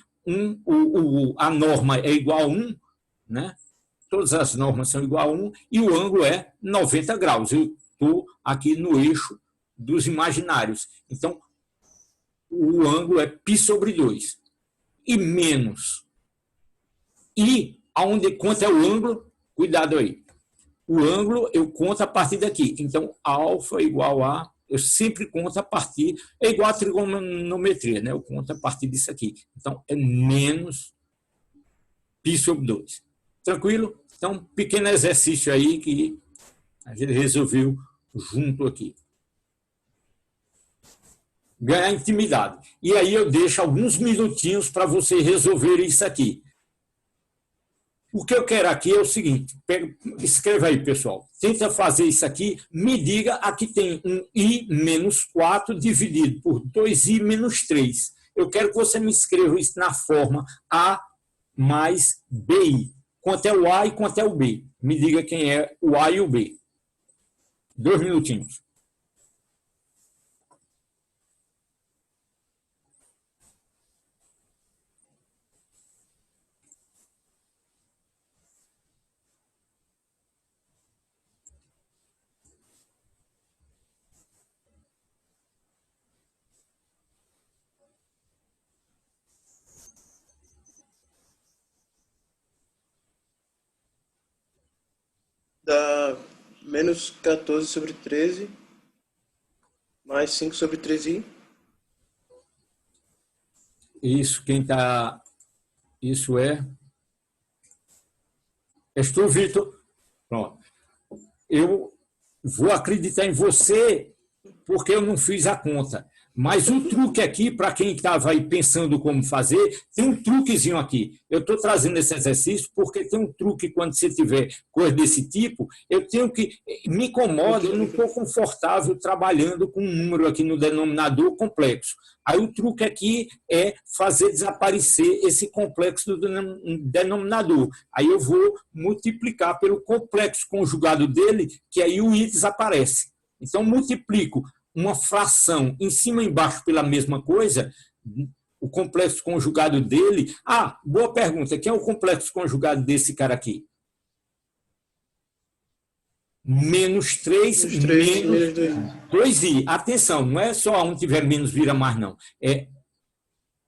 a norma é igual a 1, né? Todas as normas são igual a 1, e o ângulo é 90 graus. Eu estou aqui no eixo dos imaginários. Então, o ângulo é π sobre 2. E menos. E quanto é o ângulo? Cuidado aí. O ângulo eu conto a partir daqui. Então, alfa igual a Eu sempre conto a partir, é igual a trigonometria, né? Eu conto a partir disso aqui. Então, é menos π sobre 2. Tranquilo? Então, pequeno exercício aí que a gente resolveu junto aqui. Ganhar intimidade. E aí eu deixo alguns minutinhos para você resolver isso aqui. O que eu quero aqui é o seguinte, escreva aí, pessoal. Tenta fazer isso aqui, me diga, aqui tem um i menos 4 dividido por 2i menos 3. Eu quero que você me escreva isso na forma A mais BI. Quanto é o A e quanto é o B. Me diga quem é o A e o B. 2 minutinhos. Dá menos 14 sobre 13, mais 5 sobre 3i. Isso, quem está... Isso é... És tu, Vitor? Pronto. Eu vou acreditar em você porque eu não fiz a conta. Mas o truque aqui, para quem estava aí pensando como fazer, tem um truquezinho aqui. Eu estou trazendo esse exercício porque tem um truque quando você tiver coisa desse tipo, eu tenho que... Me incomoda, eu não estou confortável trabalhando com um número aqui no denominador complexo. Aí o truque aqui é fazer desaparecer esse complexo do denominador. Aí eu vou multiplicar pelo complexo conjugado dele, que aí o i desaparece. Então, multiplico uma fração em cima e embaixo pela mesma coisa, o complexo conjugado dele... Ah, boa pergunta. Quem é o complexo conjugado desse cara aqui? Menos 3, menos 2i. Atenção, não é só um tiver menos vira mais, não. É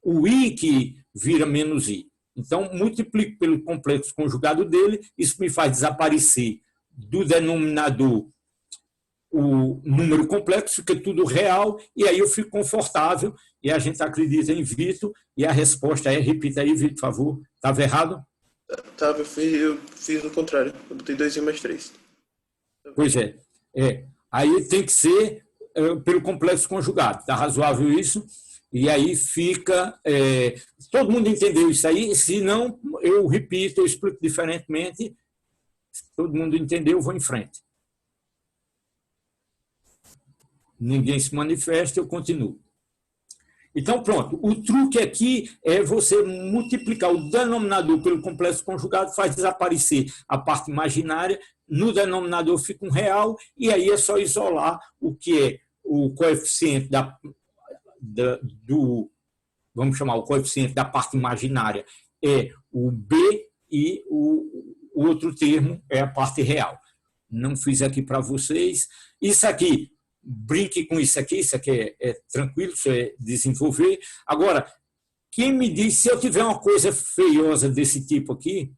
o i que vira menos i. Então, multiplico pelo complexo conjugado dele, isso me faz desaparecer do denominador o número complexo, que é tudo real, e aí eu fico confortável, e a gente acredita em Vitor, e a resposta é, repita aí, Vitor, por favor, estava errado? Estava, eu fiz o contrário, eu botei 2i mais 3. Pois é. Aí tem que ser pelo complexo conjugado, está razoável isso? E aí fica... todo mundo entendeu isso aí? Se não, eu repito, eu explico diferentemente, se todo mundo entendeu, eu vou em frente. Ninguém se manifesta, eu continuo. Então, pronto. O truque aqui é você multiplicar o denominador pelo complexo conjugado, faz desaparecer a parte imaginária, no denominador fica um real, e aí é só isolar o que é o coeficiente vamos chamar o coeficiente da parte imaginária, é o B, e o outro termo é a parte real. Não fiz aqui para vocês. Isso aqui, brinque com isso aqui é tranquilo, isso é desenvolver. Agora, quem me diz, se eu tiver uma coisa feiosa desse tipo aqui,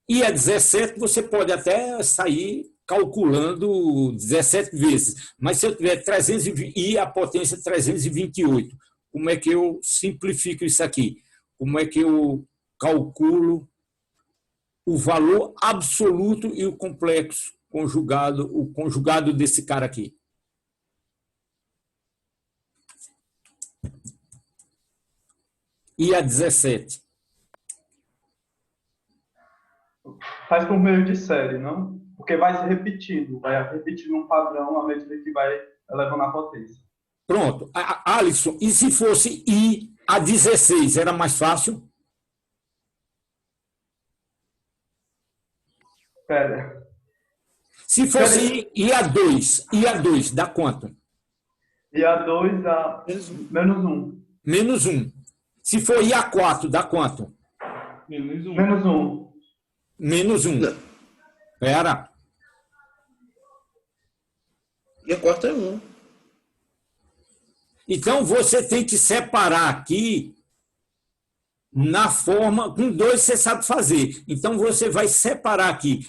e a 17, você pode até sair calculando 17 vezes, mas se eu tiver 320 e a potência 328, como é que eu simplifico isso aqui? Como é que eu calculo o valor absoluto e o complexo conjugado, o conjugado desse cara aqui? E a 17? Faz por meio de série, não? Porque vai se repetindo, vai repetindo um padrão à medida que vai elevando a potência. Pronto. Alisson, e se fosse I a 16, era mais fácil? Pera. Se fosse I a 2, dá quanto? E a 2 dá menos 1. Menos 1. Se for I a 4, dá quanto? Menos 1. Menos 1. Menos 1. Espera. E a quarta é 1. Então, você tem que separar aqui na forma... Com 2 você sabe fazer. Então, você vai separar aqui.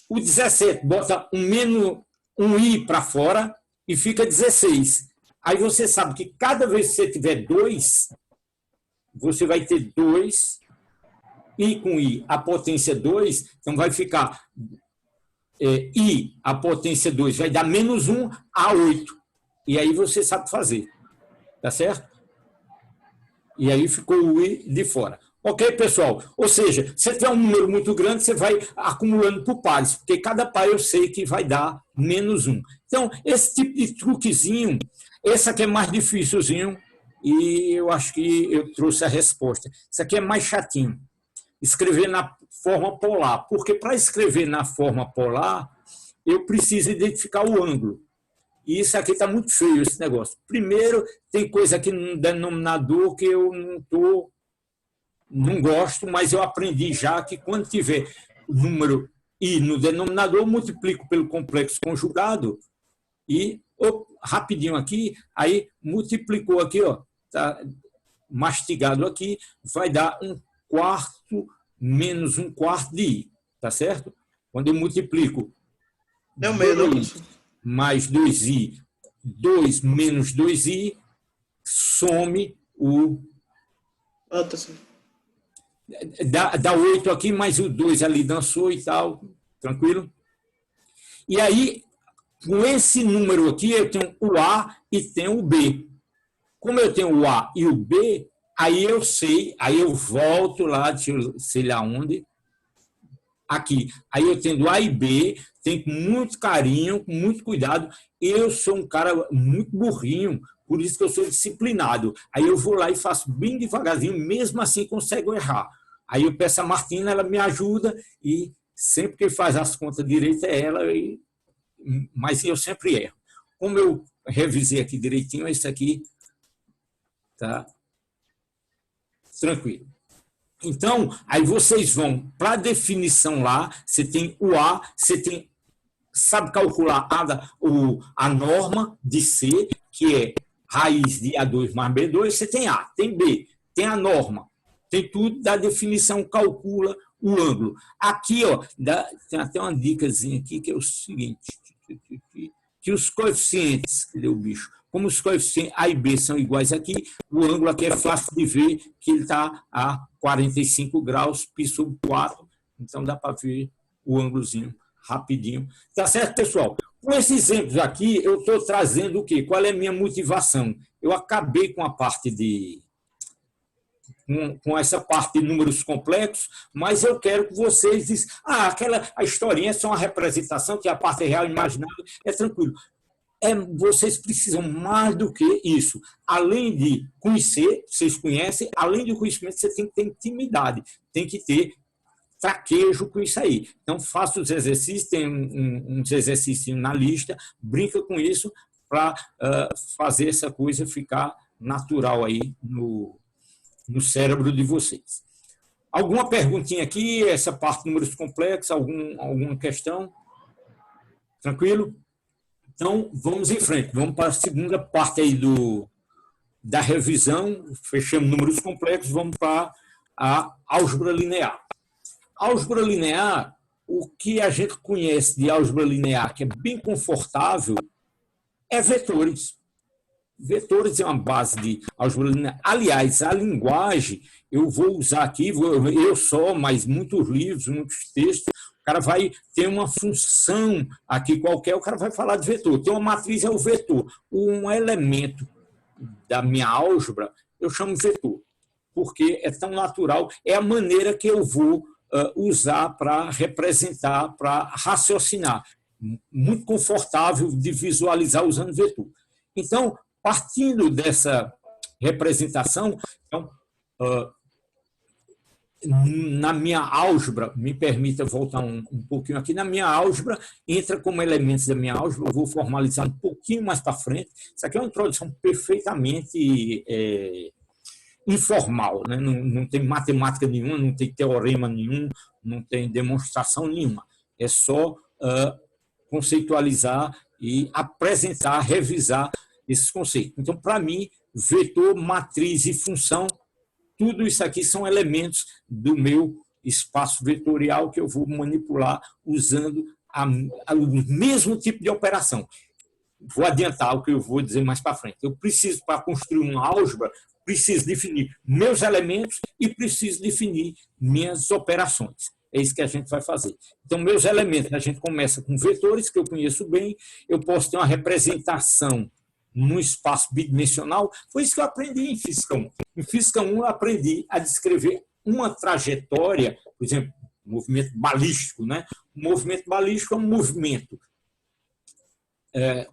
O 17, bota um i para fora e fica 16. Aí você sabe que cada vez que você tiver 2, você vai ter 2, I com I, a potência 2, então vai ficar I, a potência 2, vai dar menos 1 a 8. E aí você sabe fazer. Tá certo? E aí ficou o I de fora. Ok, pessoal? Ou seja, se tiver um número muito grande, você vai acumulando por pares, porque cada par eu sei que vai dar menos 1. Então, esse tipo de truquezinho, esse aqui é mais dificilzinho, e eu acho que eu trouxe a resposta. Esse aqui é mais chatinho. Escrever na forma polar, porque para escrever na forma polar, eu preciso identificar o ângulo. E isso aqui está muito feio, esse negócio. Primeiro, tem coisa aqui no denominador que eu não gosto, mas eu aprendi já que quando tiver o número I no denominador, eu multiplico pelo complexo conjugado e, rapidinho aqui, aí multiplicou aqui, ó, tá mastigado aqui, vai dar 1/4 menos 1/4 de I, tá certo? Quando eu multiplico Não, meio não. mais 2i, 2 menos 2i, some o... Ah, tá certo. Dá 8 aqui, mas o 2 ali dançou e tal, tranquilo? E aí, com esse número aqui, eu tenho o A e tenho o B. Como eu tenho o A e o B, aí eu sei, aí eu volto lá, deixa eu sei lá onde, aqui. Aí eu tendo A e B, tenho com muito carinho, com muito cuidado. Eu sou um cara muito burrinho, por isso que eu sou disciplinado. Aí eu vou lá e faço bem devagarzinho, mesmo assim consigo errar. Aí eu peço a Martina, ela me ajuda, e sempre que faz as contas direitas é ela, mas eu sempre erro. Como eu revisei aqui direitinho, isso aqui tá tranquilo. Então, aí vocês vão para a definição lá, você tem o A, você tem, sabe calcular a norma de C, que é raiz de A2 mais B2, você tem A, tem B, tem a norma, tem tudo da definição, calcula o ângulo. Aqui, ó, tem até uma dicasinha aqui, que é o seguinte, que os coeficientes, cadê o bicho? Como os coeficientes A e B são iguais aqui, o ângulo aqui é fácil de ver que ele está a 45 graus, π sobre 4, então dá para ver o ângulozinho rapidinho. Tá certo, pessoal? Com esses exemplos aqui, eu estou trazendo o quê? Qual é a minha motivação? Eu acabei com a parte com essa parte de números complexos, mas eu quero que vocês dizem, a historinha é só uma representação, que a parte real imaginável é tranquilo. Vocês precisam mais do que isso. Além de conhecer, vocês conhecem, além do conhecimento, você tem que ter intimidade, tem que ter traquejo com isso aí. Então, faça os exercícios, tem uns exercícios na lista, brinca com isso para fazer essa coisa ficar natural aí no cérebro de vocês. Alguma perguntinha aqui, essa parte de números complexos, alguma questão? Tranquilo? Então, vamos em frente. Vamos para a segunda parte aí da revisão. Fechamos números complexos, vamos para a álgebra linear. Álgebra linear, o que a gente conhece de álgebra linear, que é bem confortável, é vetores. Vetores é uma base de álgebra linear. Aliás, a linguagem, eu vou usar aqui, mas muitos livros, muitos textos, o cara vai ter uma função aqui qualquer, o cara vai falar de vetor. Tem uma matriz, é o vetor. Um elemento da minha álgebra, eu chamo vetor, porque é tão natural, é a maneira que eu vou usar para representar, para raciocinar. Muito confortável de visualizar usando vetor. Então, partindo dessa representação, então, na minha álgebra, me permita voltar um pouquinho aqui, na minha álgebra, entra como elementos da minha álgebra, eu vou formalizar um pouquinho mais para frente. Isso aqui é uma introdução perfeitamente informal, né? Não tem matemática nenhuma, não tem teorema nenhum, não tem demonstração nenhuma. É só conceitualizar e apresentar, revisar esses conceitos. Então, para mim, vetor, matriz e função, tudo isso aqui são elementos do meu espaço vetorial que eu vou manipular usando o mesmo tipo de operação. vou adiantar o que eu vou dizer mais para frente. Eu preciso, para construir uma álgebra, preciso definir meus elementos e preciso definir minhas operações. É isso que a gente vai fazer. Então, meus elementos, a gente começa com vetores, que eu conheço bem, eu posso ter uma representação num espaço bidimensional. Foi isso que eu aprendi em Física 1. Em Física 1, eu aprendi a descrever uma trajetória, por exemplo, movimento balístico, né? O movimento balístico é um movimento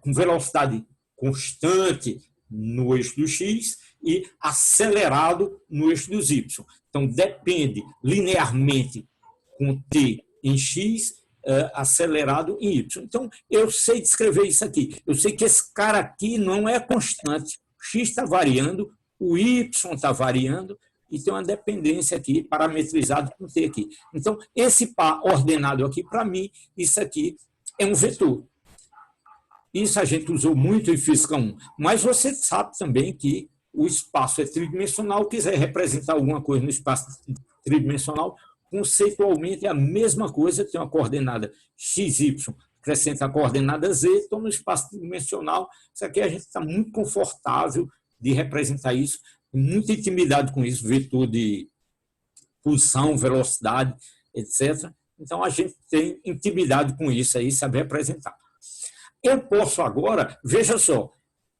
com velocidade constante no eixo do x e acelerado no eixo dos y. Então, depende linearmente com t em x, acelerado em y. Então, eu sei descrever isso aqui. Eu sei que esse cara aqui não é constante. O x está variando, o y está variando, e tem uma dependência aqui, parametrizado com t aqui. Então, esse par ordenado aqui, para mim, isso aqui é um vetor. Isso a gente usou muito em Física 1. Mas você sabe também que o espaço é tridimensional. Quiser representar alguma coisa no espaço tridimensional, conceitualmente é a mesma coisa, tem uma coordenada xy, acrescenta a coordenada z, então no espaço tridimensional, isso aqui a gente está muito confortável de representar isso, muita intimidade com isso, vetor de posição, velocidade, etc. Então a gente tem intimidade com isso aí, sabe representar. Eu posso agora, veja só,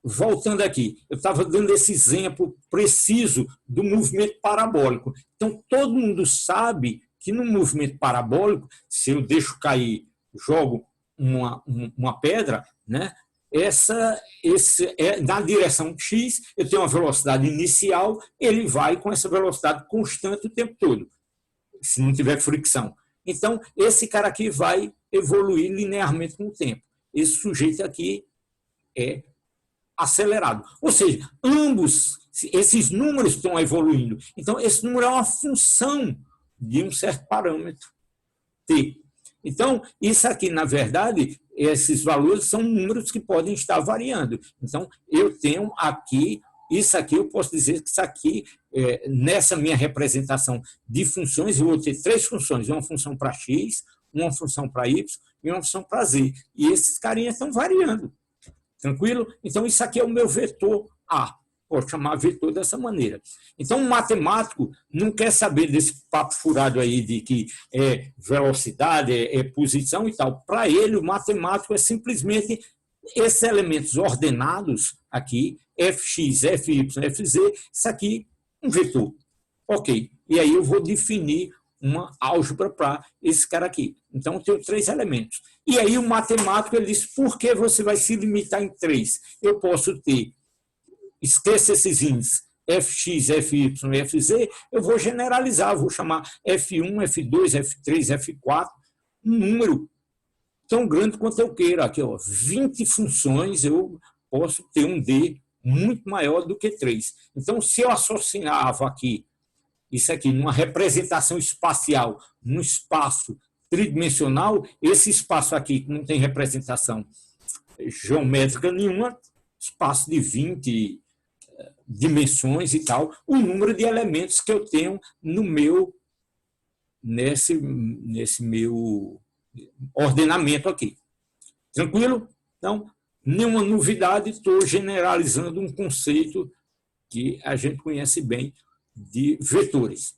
voltando aqui, eu estava dando esse exemplo preciso do movimento parabólico. Então, todo mundo sabe que no movimento parabólico, se eu deixo cair, jogo uma pedra, né? Na direção x, eu tenho uma velocidade inicial, ele vai com essa velocidade constante o tempo todo, se não tiver fricção. Então, esse cara aqui vai evoluir linearmente com o tempo. Esse sujeito aqui é acelerado. Ou seja, ambos, esses números estão evoluindo. Então, esse número é uma função de um certo parâmetro, t. Então, isso aqui, na verdade, esses valores são números que podem estar variando. Então, eu tenho aqui, isso aqui, eu posso dizer que isso aqui, nessa minha representação de funções, eu vou ter 3 funções, uma função para x, uma função para y e uma função para z. E esses carinhas estão variando. Tranquilo? Então, isso aqui é o meu vetor A. Posso chamar vetor dessa maneira. Então, o matemático não quer saber desse papo furado aí de que é velocidade, é posição e tal. Para ele, o matemático é simplesmente esses elementos ordenados aqui, fx, fy, fz, isso aqui, um vetor. Ok. E aí eu vou definir uma álgebra para esse cara aqui. Então, eu tenho 3 elementos. E aí o matemático ele diz, por que você vai se limitar em 3? Eu posso ter, esqueça esses índices, fx, fy, fz, eu vou generalizar, vou chamar f1, f2, f3, f4, um número tão grande quanto eu queira. Aqui, ó, 20 funções, eu posso ter um D muito maior do que 3. Então, se eu associava aqui isso aqui numa representação espacial, num espaço tridimensional, esse espaço aqui que não tem representação geométrica nenhuma, espaço de 20 dimensões e tal, o número de elementos que eu tenho no meu, nesse meu ordenamento aqui. Tranquilo? Então, nenhuma novidade, estou generalizando um conceito que a gente conhece bem, de vetores.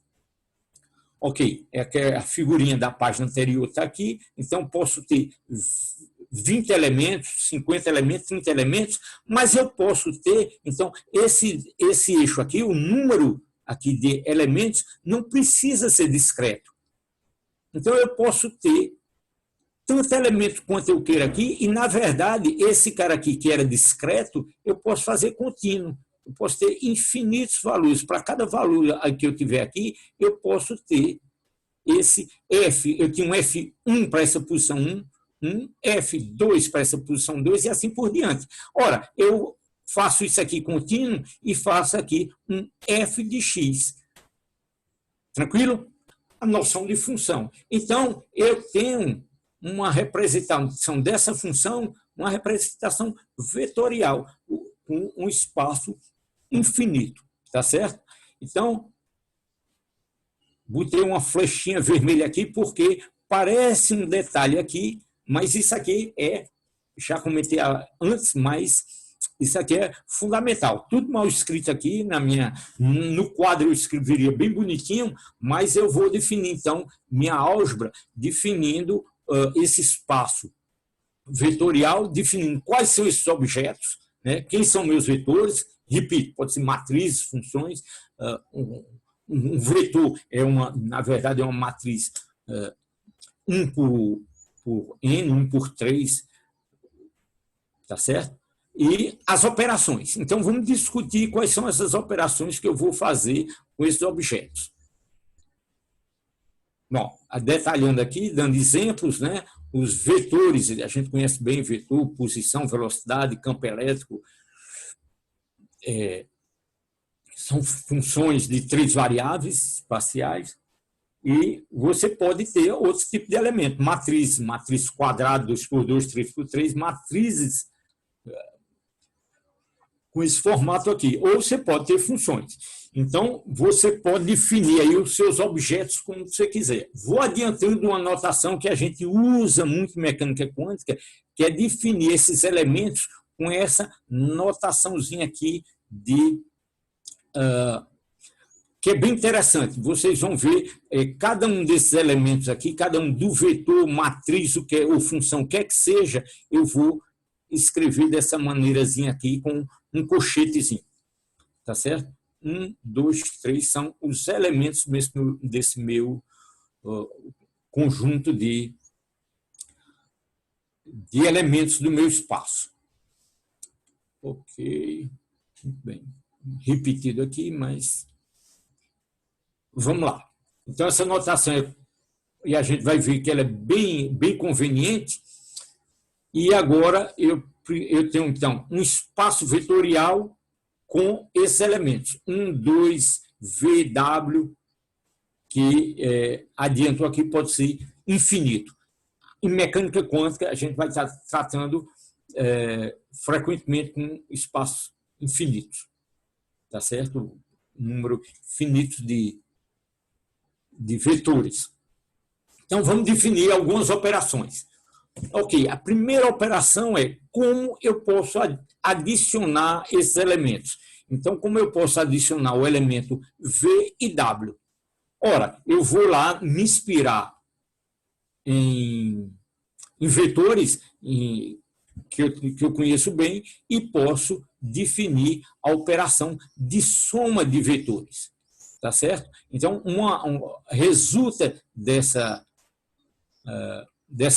Ok, a figurinha da página anterior está aqui, então posso ter 20 elementos, 50 elementos, 30 elementos, mas eu posso ter, então, esse eixo aqui, o número aqui de elementos, não precisa ser discreto. Então, eu posso ter tanto elemento quanto eu queira aqui, e, na verdade, esse cara aqui que era discreto, eu posso fazer contínuo. Eu posso ter infinitos valores. Para cada valor que eu tiver aqui, eu posso ter esse F. Eu tinha um F1 para essa posição 1, um F2 para essa posição 2 e assim por diante. Ora, eu faço isso aqui contínuo e faço aqui um F de x. Tranquilo? A noção de função. Então, eu tenho uma representação dessa função, uma representação vetorial, com um espaço infinito, tá certo? Então, botei uma flechinha vermelha aqui porque parece um detalhe aqui, mas isso aqui é já comentei antes, mas isso aqui é fundamental. Tudo mal escrito aqui, no quadro eu escreveria bem bonitinho, mas eu vou definir, então, minha álgebra, definindo esse espaço vetorial, definindo quais são esses objetos, né? Quem são meus vetores, repito, pode ser matrizes, funções, um vetor, na verdade, é uma matriz 1 por n, 1 por 3, tá certo? E as operações. Então, vamos discutir quais são essas operações que eu vou fazer com esses objetos. Bom, detalhando aqui, dando exemplos, né? Os vetores, a gente conhece bem vetor, posição, velocidade, campo elétrico, são funções de 3 variáveis espaciais, e você pode ter outros tipos de elementos, matriz quadrada, 2 por 2, 3 por 3, matrizes com esse formato aqui, ou você pode ter funções. Então, você pode definir aí os seus objetos como você quiser. Vou adiantando uma notação que a gente usa muito em mecânica quântica, que é definir esses elementos com essa notaçãozinha aqui que é bem interessante. Vocês vão ver cada um desses elementos aqui, cada um do vetor, matriz, ou função, quer que seja, eu vou escrever dessa maneirazinha aqui com um colchetezinho. Tá certo? 1, 2, 3 são os elementos desse meu conjunto de elementos do meu espaço. Ok. Muito bem. Repetido aqui, mas vamos lá. Então, essa notação, e a gente vai ver que ela é bem conveniente, e agora eu tenho, então, um espaço vetorial com esses elementos. 1, 2, V, W, que adianto aqui pode ser infinito. Em mecânica quântica, a gente vai estar tratando frequentemente com espaços infinitos. Tá certo? Um número finito de vetores. Então, vamos definir algumas operações. Ok, a primeira operação é como eu posso adicionar esses elementos. Então, como eu posso adicionar o elemento V e W? Ora, eu vou lá me inspirar em vetores que eu conheço bem e posso definir a operação de soma de vetores. Tá certo? Então, resulta dessa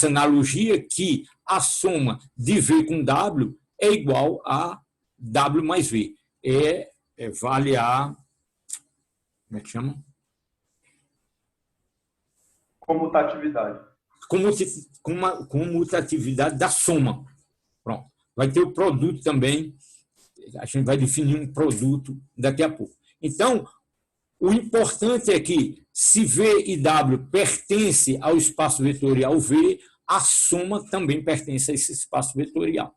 analogia que a soma de V com W é igual a W mais V. Vale a... Como é que chama? Comutatividade. Comutatividade da soma. Pronto. Vai ter o produto também. A gente vai definir um produto daqui a pouco. Então, o importante é que, se V e W pertence ao espaço vetorial V, a soma também pertence a esse espaço vetorial.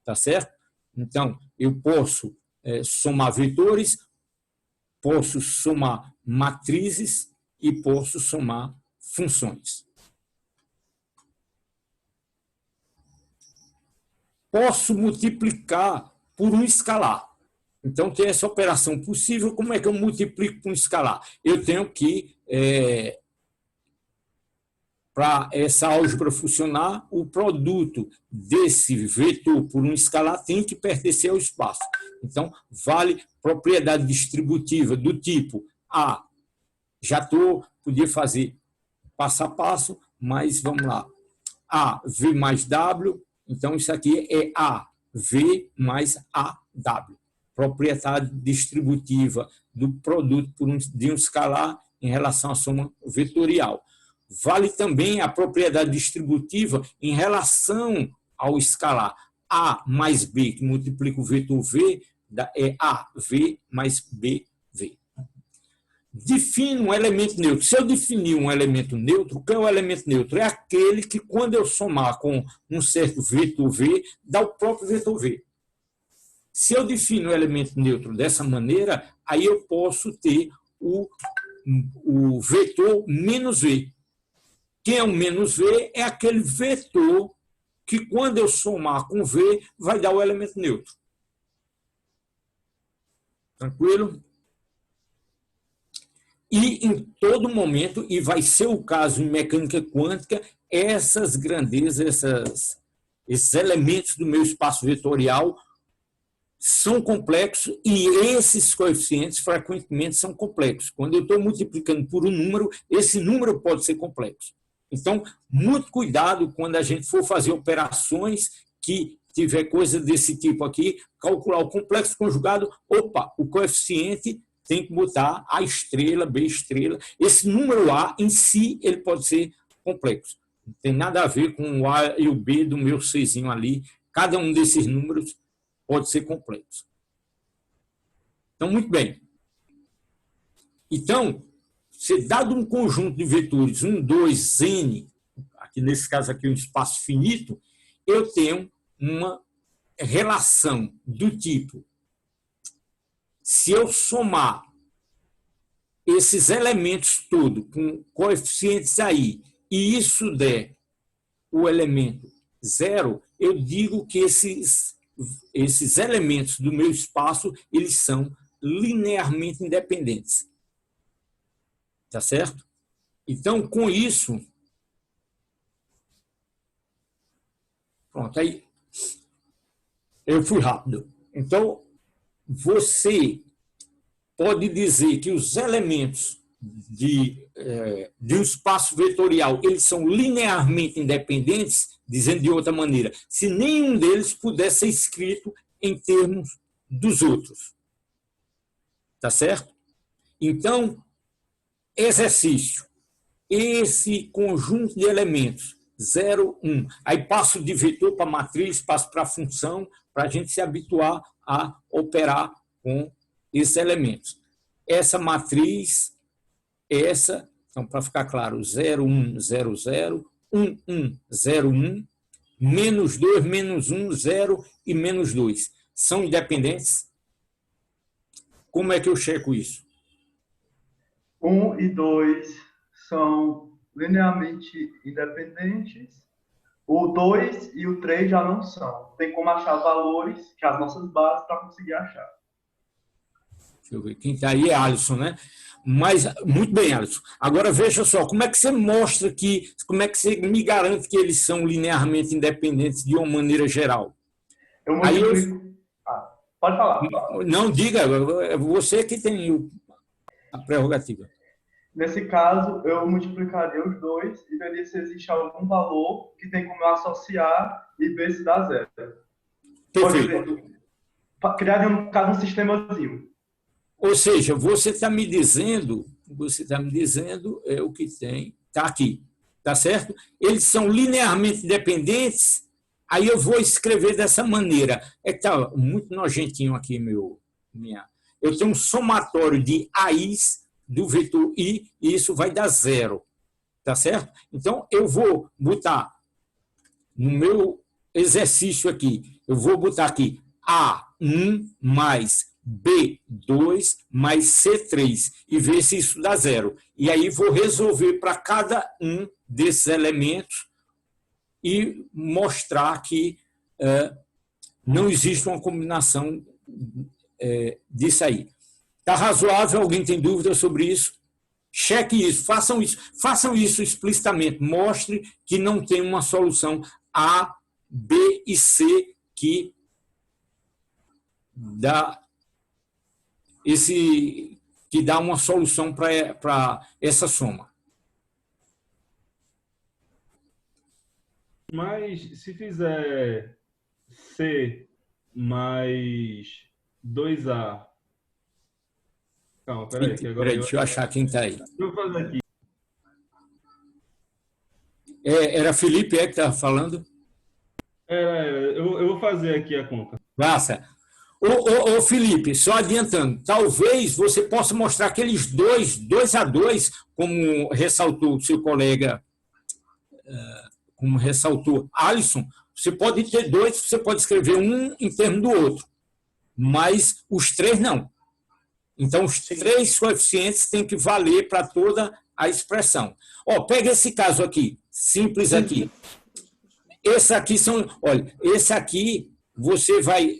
Tá certo? Então, eu posso somar vetores, posso somar matrizes e posso somar funções. Posso multiplicar por um escalar. Então, tem essa operação possível. Como é que eu multiplico por um escalar? Eu tenho que, para essa álgebra funcionar, o produto desse vetor por um escalar tem que pertencer ao espaço. Então, vale propriedade distributiva do tipo A. Podia fazer passo a passo, mas vamos lá. A, V mais W. Então, isso aqui é A, V mais AW. Propriedade distributiva do produto de um escalar em relação à soma vetorial. Vale também a propriedade distributiva em relação ao escalar. A mais B, que multiplica o vetor V, é AV mais BV. Defino um elemento neutro. Se eu definir um elemento neutro, o que é o elemento neutro? É aquele que, quando eu somar com um certo vetor V, dá o próprio vetor V. Se eu defino o elemento neutro dessa maneira, aí eu posso ter o vetor menos V. Quem é o menos V? É aquele vetor que quando eu somar com V, vai dar o elemento neutro. Tranquilo? E em todo momento, e vai ser o caso em mecânica quântica, essas grandezas, esses elementos do meu espaço vetorial são complexos e esses coeficientes frequentemente são complexos. Quando eu estou multiplicando por um número, esse número pode ser complexo. Então, muito cuidado quando a gente for fazer operações que tiver coisa desse tipo aqui, calcular o complexo conjugado, opa, o coeficiente tem que botar A estrela, B estrela. Esse número A, em si, ele pode ser complexo. Não tem nada a ver com o A e o B do meu Czinho ali. Cada um desses números pode ser complexo. Então, muito bem. Então, se dado um conjunto de vetores 1, 2, n, aqui nesse caso aqui um espaço finito, eu tenho uma relação do tipo, se eu somar esses elementos todos com coeficientes aí, e isso der o elemento 0, eu digo que esses elementos do meu espaço, eles são linearmente independentes. Tá certo? Então, com isso, pronto, aí eu fui rápido. Então, você pode dizer que os elementos de um espaço vetorial, eles são linearmente independentes, dizendo de outra maneira, se nenhum deles pudesse ser escrito em termos dos outros. Tá certo? Então, exercício. Esse conjunto de elementos, 0, 1, aí passo de vetor para matriz, passo para função, para a gente se habituar a operar com esses elementos. Essa matriz, então, para ficar claro, 0, 1, 0, 0, 1, 1, 0, 1, menos 2, menos 1, 0 e menos 2. São independentes? Como é que eu checo isso? 1 e 2 são linearmente independentes. O 2 e o 3 já não são. Tem como achar valores, que as nossas bases, para conseguir achar. Deixa eu ver. Quem está aí é Alisson, né? Mas, muito bem, Alisson. Agora, veja só, como é que você mostra que, como é que você me garante que eles são linearmente independentes de uma maneira geral? Eu multiplico. Pode falar. Não, diga, é você que tem a prerrogativa. Nesse caso, eu multiplicaria os dois e veria se existe algum valor que tem como eu associar e ver se dá zero. Perfeito. Criaria, no caso, um sistemazinho. Ou seja, você está me dizendo é o que tem, está aqui, tá certo? Eles são linearmente dependentes, aí eu vou escrever dessa maneira. É que tá muito nojentinho aqui, eu tenho um somatório de AIs do vetor I, e isso vai dar 0, tá certo? Então, eu vou botar no meu exercício aqui, eu vou botar aqui A1 mais B2 mais C3 e ver se isso dá 0. E aí vou resolver para cada um desses elementos e mostrar que não existe uma combinação disso aí. Está razoável? Alguém tem dúvida sobre isso? Cheque isso, façam isso explicitamente. Mostre que não tem uma solução A, B e C que dá uma solução para essa soma. Mas se fizer C mais 2A... Calma, peraí. Deixa eu achar quem está aí. Deixa eu fazer aqui. Era Felipe que estava falando? Eu vou fazer aqui a conta. Faça. Ô, Felipe, só adiantando, talvez você possa mostrar aqueles 2 a 2, como ressaltou o seu colega, como ressaltou Alisson, você pode ter 2, você pode escrever um em termos do outro, mas os 3 não. Então, os 3 coeficientes têm que valer para toda a expressão. Pega esse caso aqui, simples aqui. Esse aqui são... Olha, esse aqui você vai...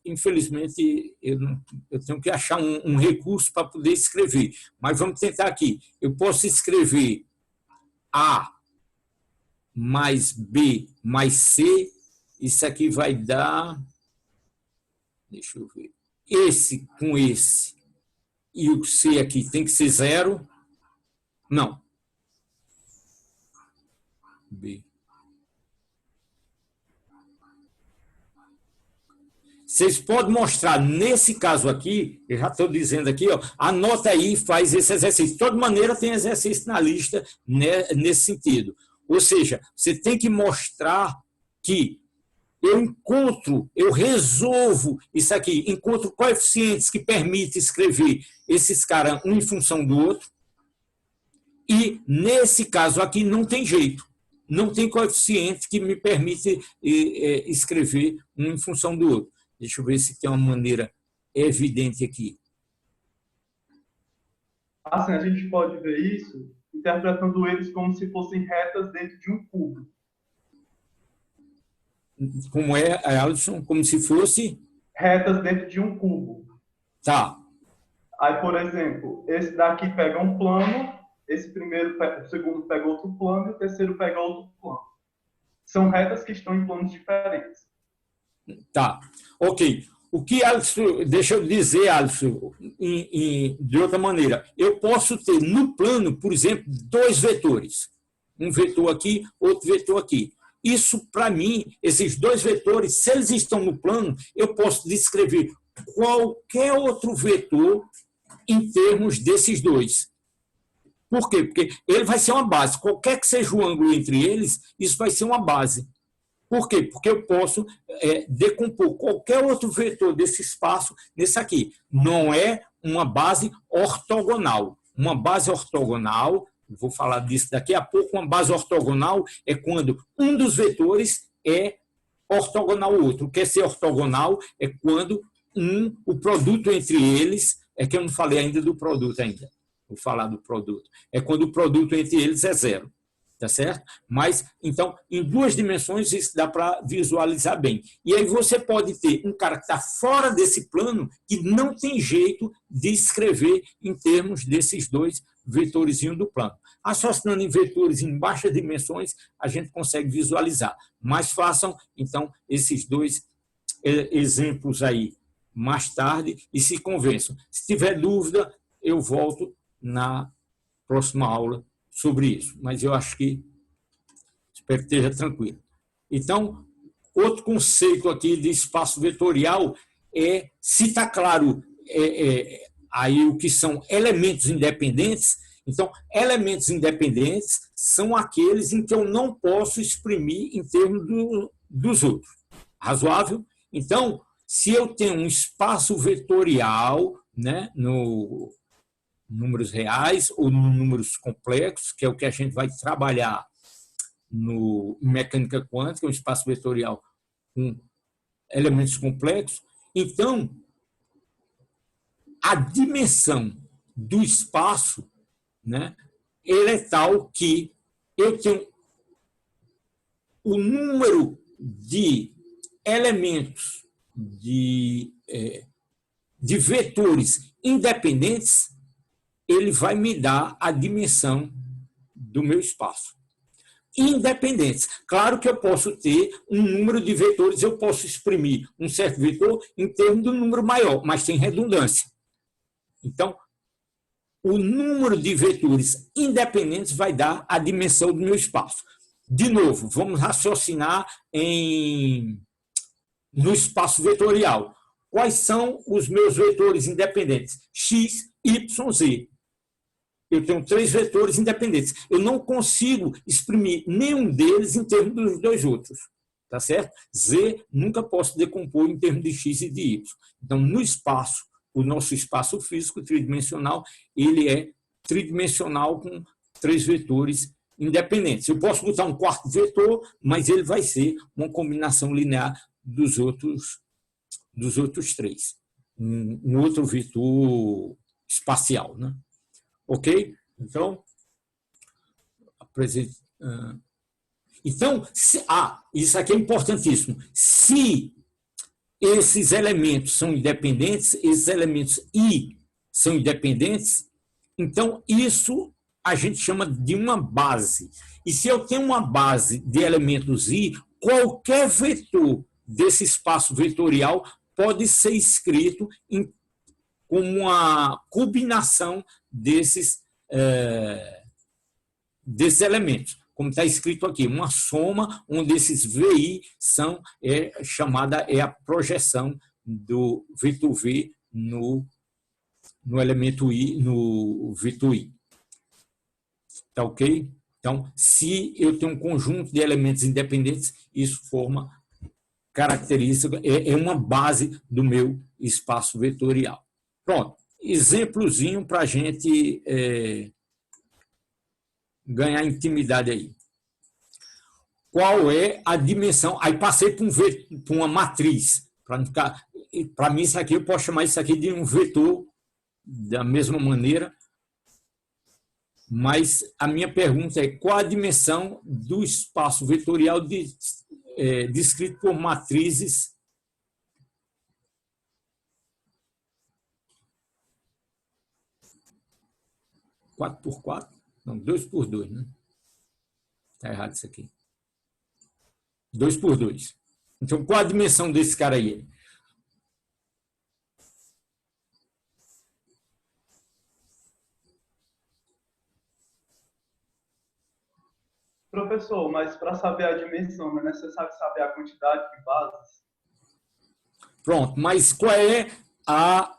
infelizmente, eu tenho que achar um recurso para poder escrever. Mas vamos tentar aqui. Eu posso escrever A mais B mais C. Isso aqui vai dar... Deixa eu ver. Esse com esse e o C aqui tem que ser 0. Não. B. Vocês podem mostrar, nesse caso aqui, eu já estou dizendo aqui, ó, anota aí e faz esse exercício. De toda maneira, tem exercício na lista, né, nesse sentido. Ou seja, você tem que mostrar que eu resolvo isso aqui, encontro coeficientes que permitem escrever esses caras um em função do outro, e, nesse caso aqui, não tem jeito. Não tem coeficiente que me permite escrever um em função do outro. Deixa eu ver se tem uma maneira evidente aqui. Assim, a gente pode ver isso interpretando eles como se fossem retas dentro de um cubo. Como é, Alisson? Como se fosse... Retas dentro de um cubo. Tá. Aí, por exemplo, esse daqui pega um plano, o segundo pega outro plano e o terceiro pega outro plano. São retas que estão em planos diferentes. Tá. Ok. O que, Alisson, deixa eu dizer, Alisson, de outra maneira, eu posso ter no plano, por exemplo, 2 vetores. Um vetor aqui, outro vetor aqui. Isso, para mim, esses 2 vetores, se eles estão no plano, eu posso descrever qualquer outro vetor em termos desses 2. Por quê? Porque ele vai ser uma base. Qualquer que seja o ângulo entre eles, isso vai ser uma base. Por quê? Porque eu posso decompor qualquer outro vetor desse espaço nesse aqui. Não é uma base ortogonal. Uma base ortogonal, vou falar disso daqui a pouco, uma base ortogonal é quando um dos vetores é ortogonal ao outro. O que é ser ortogonal é quando o produto entre eles, é que eu não falei ainda do produto ainda, vou falar do produto, é quando o produto entre eles é 0. Tá certo? Mas, então, em 2 dimensões, isso dá para visualizar bem. E aí você pode ter um cara que está fora desse plano que não tem jeito de escrever em termos desses 2 vetorzinhos do plano. Associando em vetores em baixas dimensões, a gente consegue visualizar. Mas façam, então, esses 2 exemplos aí mais tarde e se convençam. Se tiver dúvida, eu volto na próxima aula sobre isso, mas eu acho que espero que esteja tranquilo. Então, outro conceito aqui de espaço vetorial é, se está claro aí o que são elementos independentes, então, elementos independentes são aqueles em que eu não posso exprimir em termos dos outros. Razoável? Então, se eu tenho um espaço vetorial, né, no números reais ou números complexos, que é o que a gente vai trabalhar em mecânica quântica, um espaço vetorial com elementos complexos. Então, a dimensão do espaço, né, ele é tal que eu tenho o número de elementos, de vetores independentes, ele vai me dar a dimensão do meu espaço. Independentes. Claro que eu posso ter um número de vetores, eu posso exprimir um certo vetor em termos de um número maior, mas tem redundância. Então, o número de vetores independentes vai dar a dimensão do meu espaço. De novo, vamos raciocinar no espaço vetorial. Quais são os meus vetores independentes? X, Y, Z. Eu tenho 3 vetores independentes. Eu não consigo exprimir nenhum deles em termos dos 2 outros. Tá certo? Z nunca posso decompor em termos de X e de Y. Então, no espaço, o nosso espaço físico tridimensional, ele é tridimensional com 3 vetores independentes. Eu posso botar um 4º vetor, mas ele vai ser uma combinação linear dos outros 3. Um outro vetor espacial, né? Ok? Então, Então, isso aqui é importantíssimo. Se esses elementos são independentes, esses elementos I são independentes, então isso a gente chama de uma base. E se eu tenho uma base de elementos I, qualquer vetor desse espaço vetorial pode ser escrito como uma combinação desses elementos. Como está escrito aqui, uma soma onde esses VI são chamada a projeção do vetor V no elemento I, no vetor I. Tá ok? Então, se eu tenho um conjunto de elementos independentes, isso forma característica, é uma base do meu espaço vetorial. Pronto, exemplozinho para a gente ganhar intimidade aí. Qual é a dimensão? Aí passei para uma matriz. Para mim, isso aqui, eu posso chamar isso aqui de um vetor da mesma maneira. Mas a minha pergunta é: qual a dimensão do espaço vetorial descrito por matrizes? Quatro por quatro? Não, 2 por 2, né? Está errado isso aqui. 2 por 2. Então, qual a dimensão desse cara aí? Professor, mas para saber a dimensão, não é necessário saber a quantidade de bases? Pronto, mas qual é a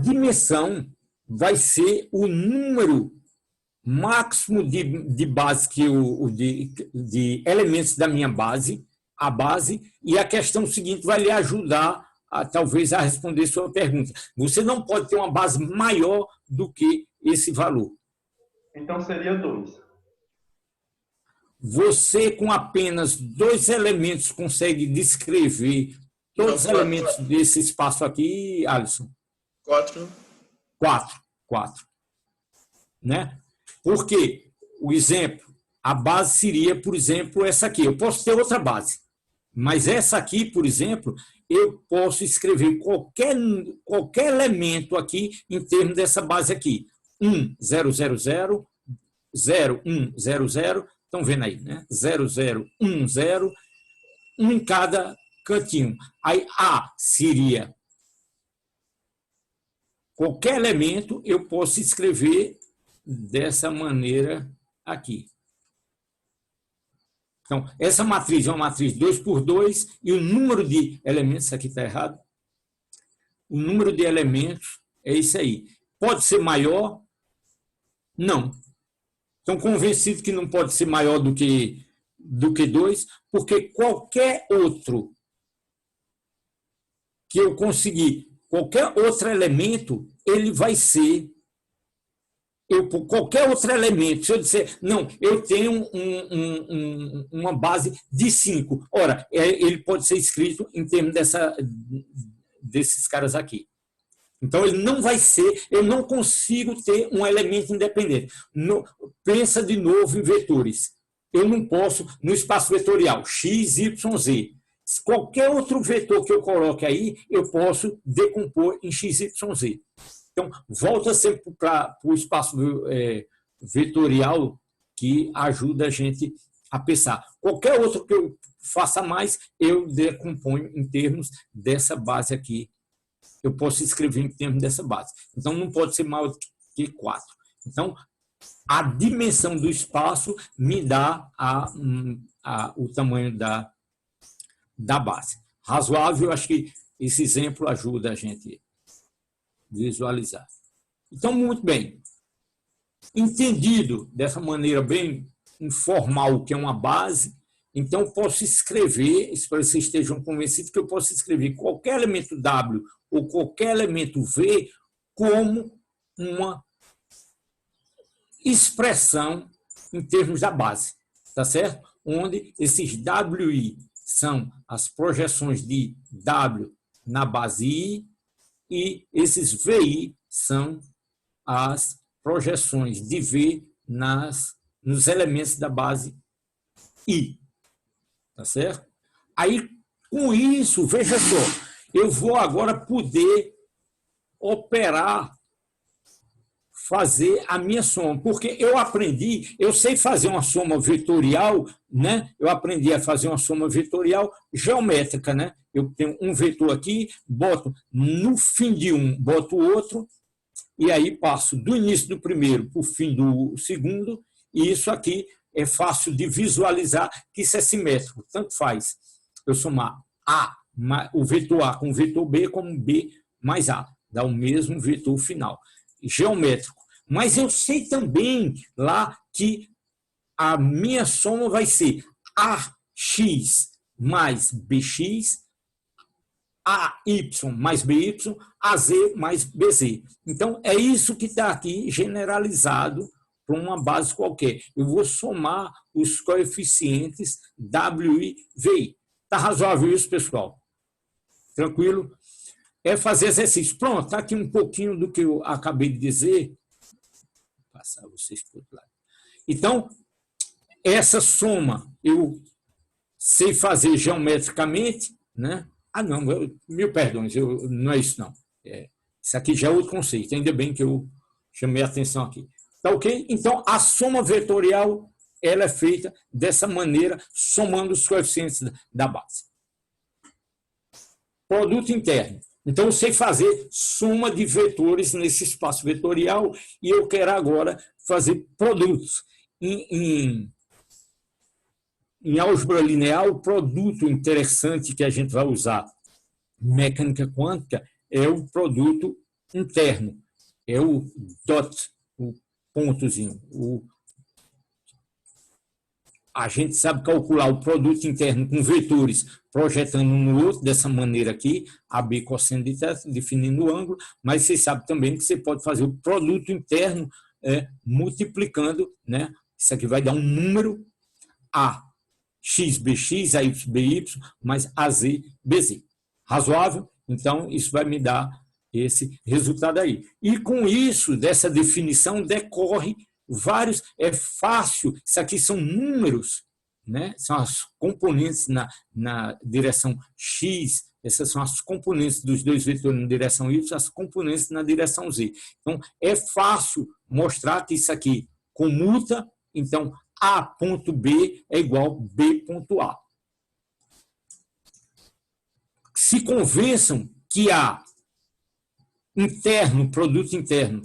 dimensão? Vai ser o número máximo de base de elementos da minha base, a base, e a questão seguinte vai lhe ajudar talvez a responder sua pergunta. Você não pode ter uma base maior do que esse valor. Então seria 2. Você, com apenas 2 elementos, consegue descrever todos os elementos desse espaço aqui, Alisson? 4. 4. Né? Porque o exemplo, a base seria, por exemplo, essa aqui. Eu posso ter outra base, mas essa aqui, por exemplo, eu posso escrever qualquer elemento aqui em termos dessa base aqui. 1, 0, 0, 0, 0, 1, 0, 0. Estão vendo aí, né? 0, 0, 1, 0, um em cada cantinho. Aí A seria qualquer elemento, eu posso escrever dessa maneira aqui. Então, essa matriz é uma matriz 2 por 2 e o número de elementos, isso aqui está errado, o número de elementos é isso aí. Pode ser maior? Não. Estão convencidos que não pode ser maior do que 2, porque qualquer outro que eu conseguir, qualquer outro elemento, ele vai ser, qualquer outro elemento, se eu disser, não, eu tenho uma base de 5, ora, ele pode ser escrito em termos desses caras aqui. Então, ele não vai ser, eu não consigo ter um elemento independente. Pensa de novo em vetores. Eu não posso, no espaço vetorial, x, y, z. Qualquer outro vetor que eu coloque aí, eu posso decompor em x, y, z. Então, volta sempre para o espaço vetorial que ajuda a gente a pensar. Qualquer outro que eu faça mais, eu decomponho em termos dessa base aqui. Eu posso escrever em termos dessa base. Então, não pode ser maior que 4. Então, a dimensão do espaço me dá o tamanho da base. Razoável, acho que esse exemplo ajuda a gente a visualizar. Então, muito bem. Entendido dessa maneira bem informal o que é uma base, então eu posso escrever, espero que vocês estejam convencidos que eu posso escrever qualquer elemento W ou qualquer elemento V como uma expressão em termos da base, tá certo? Onde esses WI são as projeções de W na base I e esses VI são as projeções de V nos elementos da base I. Tá certo? Aí, com isso, veja só, eu vou agora poder operar, fazer a minha soma, porque eu aprendi, eu sei fazer uma soma vetorial, né? Eu aprendi a fazer uma soma vetorial geométrica, né? Eu tenho um vetor aqui, boto no fim de um, boto o outro, e aí passo do início do primeiro para o fim do segundo, e isso aqui é fácil de visualizar, que isso é simétrico, tanto faz eu somar A, o vetor A com o vetor B, como B mais A, dá o mesmo vetor final, geométrico. Mas eu sei também lá que a minha soma vai ser AX mais BX, AY mais BY, AZ mais BZ. Então, é isso que está aqui generalizado para uma base qualquer. Eu vou somar os coeficientes W e VI. Está razoável isso, pessoal? Tranquilo? É fazer exercício. Pronto, está aqui um pouquinho do que eu acabei de dizer. Vou passar vocês para o outro lado. Então, essa soma eu sei fazer geometricamente, né? Não, mil perdões, não é isso, não. Isso aqui já é outro conceito, ainda bem que eu chamei a atenção aqui. Tá ok? Então, a soma vetorial ela é feita dessa maneira, somando os coeficientes da base. Produto interno. Então, eu sei fazer soma de vetores nesse espaço vetorial e eu quero agora fazer produtos. Em álgebra linear, o produto interessante que a gente vai usar em mecânica quântica é o produto interno, é o dot, o pontozinho. A gente sabe calcular o produto interno com vetores projetando um no outro, dessa maneira aqui, AB cosseno de θ, definindo o ângulo, mas você sabe também que você pode fazer o produto interno multiplicando, né? Isso aqui vai dar um número A, XBX, AYBY, mais AZBZ. Razoável? Então, isso vai me dar esse resultado aí. E com isso, dessa definição, decorre vários, é fácil, isso aqui são números, né? São as componentes na direção X, essas são as componentes dos dois vetores na direção Y, as componentes na direção Z. Então, é fácil mostrar que isso aqui comuta, então, A.B é igual B.A. Se convençam que A interno, produto interno,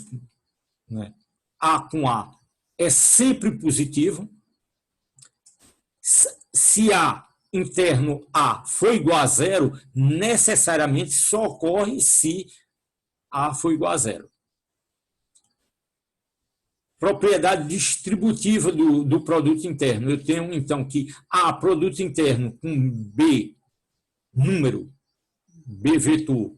né, A com A, é sempre positivo. Se A interno A for igual a zero, necessariamente só ocorre se A for igual a zero. Propriedade distributiva do produto interno. Eu tenho, então, que A, produto interno, com B, número, B vetor,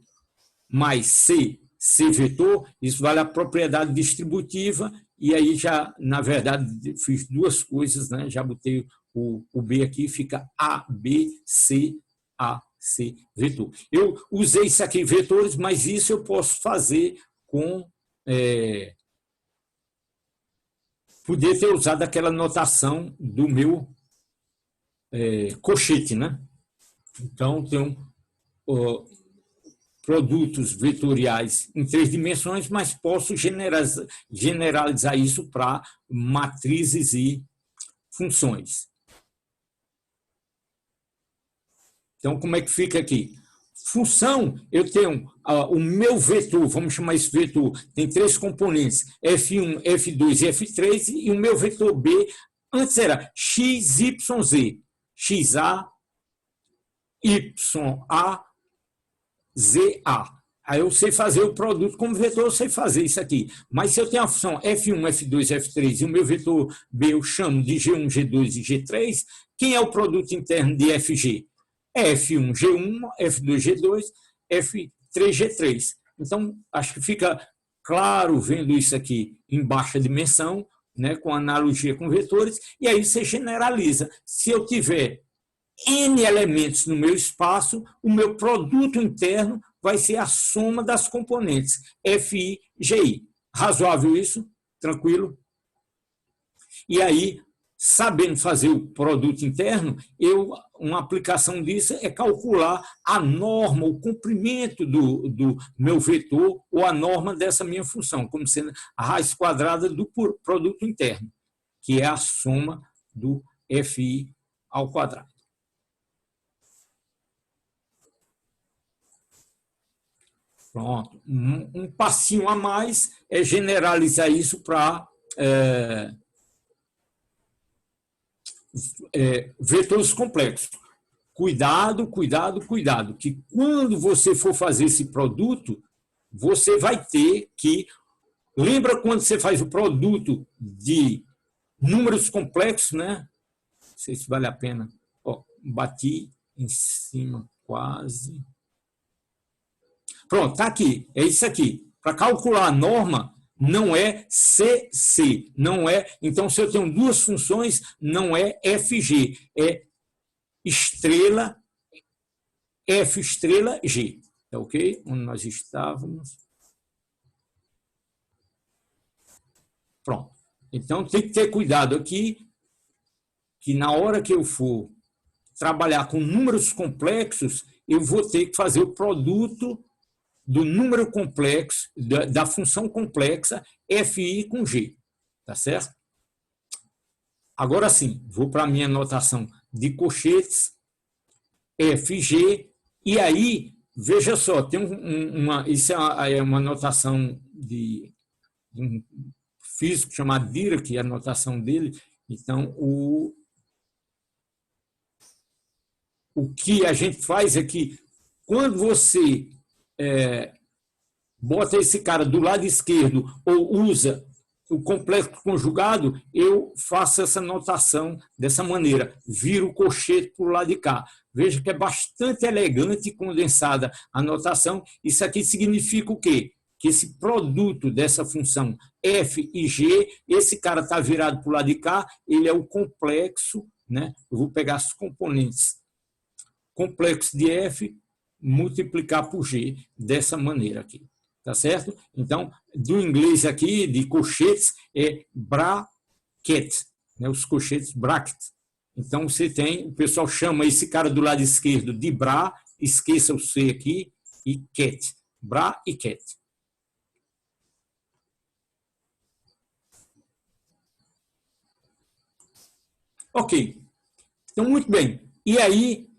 mais C, C vetor, isso vale a propriedade distributiva, e aí já, na verdade, fiz duas coisas, né? Já botei o B aqui, fica A, B, C, A, C, vetor. Eu usei isso aqui, vetores, mas isso eu posso fazer com... poder ter usado aquela notação do meu cochete, né? Então, tem produtos vetoriais em 3 dimensões, mas posso generalizar isso para matrizes e funções. Então, como é que fica aqui? Função, eu tenho o meu vetor, vamos chamar esse vetor, tem 3 componentes, F1, F2 e F3, e o meu vetor B, antes era X, Y, Z, XA, YA, ZA. Aí eu sei fazer o produto como vetor, eu sei fazer isso aqui. Mas se eu tenho a função F1, F2, F3 e o meu vetor B eu chamo de G1, G2 e G3, quem é o produto interno de FG? É F1, G1, F2, G2, F3, G3. Então, acho que fica claro vendo isso aqui em baixa dimensão, né, com analogia com vetores, e aí você generaliza. Se eu tiver N elementos no meu espaço, o meu produto interno vai ser a soma das componentes, Fi, Gi. Razoável isso? Tranquilo? E aí, sabendo fazer o produto interno, uma aplicação disso é calcular a norma, o comprimento do meu vetor ou a norma dessa minha função, como sendo a raiz quadrada do produto interno, que é a soma do FI ao quadrado. Pronto. Um passinho a mais é generalizar isso para vetores complexos. Cuidado, cuidado, cuidado, que quando você for fazer esse produto, você vai ter que... Lembra quando você faz o produto de números complexos, né? Não sei se vale a pena. Ó, bati em cima quase. Pronto, está aqui. É isso aqui. Para calcular a norma, não é CC, não é... Então, se eu tenho duas funções, não é FG, é estrela, F estrela G. É ok? Onde nós estávamos. Pronto. Então, tem que ter cuidado aqui, que na hora que eu for trabalhar com números complexos, eu vou ter que fazer o produto do número complexo, da função complexa FI com G. Tá certo? Agora sim, vou para a minha notação de colchetes, FG, e aí, veja só, tem isso é uma notação de um físico chamado Dirac, a notação dele. Então, o que a gente faz é que, quando você bota esse cara do lado esquerdo ou usa o complexo conjugado, eu faço essa notação dessa maneira, viro o colchete para o lado de cá. Veja que é bastante elegante e condensada a notação. Isso aqui significa o quê? Que esse produto dessa função F e G, esse cara está virado para o lado de cá, ele é o complexo, né? Eu vou pegar os componentes complexo de F, multiplicar por G dessa maneira aqui, tá certo? Então, do inglês aqui, de colchetes, é bracket, né? Os colchetes bracket. Então, você tem, o pessoal chama esse cara do lado esquerdo de bra, esqueça o C aqui, e cat, bra e cat. Ok, então, muito bem. E aí,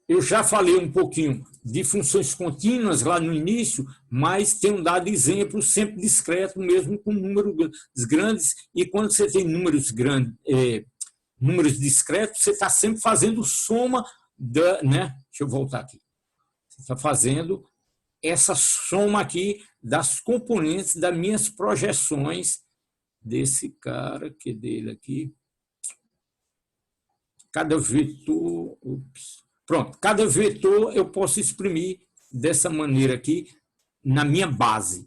eu já falei um pouquinho de funções contínuas lá no início, mas tenho dado exemplos sempre discretos, mesmo com números grandes. E quando você tem números grandes, números discretos, você está sempre fazendo soma né? Deixa eu voltar aqui. Você está fazendo essa soma aqui das componentes das minhas projeções desse cara, que dele aqui. Cada vetor... Pronto, cada vetor eu posso exprimir dessa maneira aqui na minha base.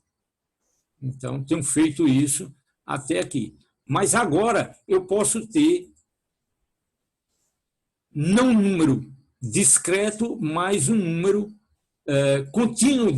Então, tenho feito isso até aqui. Mas agora eu posso ter não um número discreto, mas um número contínuo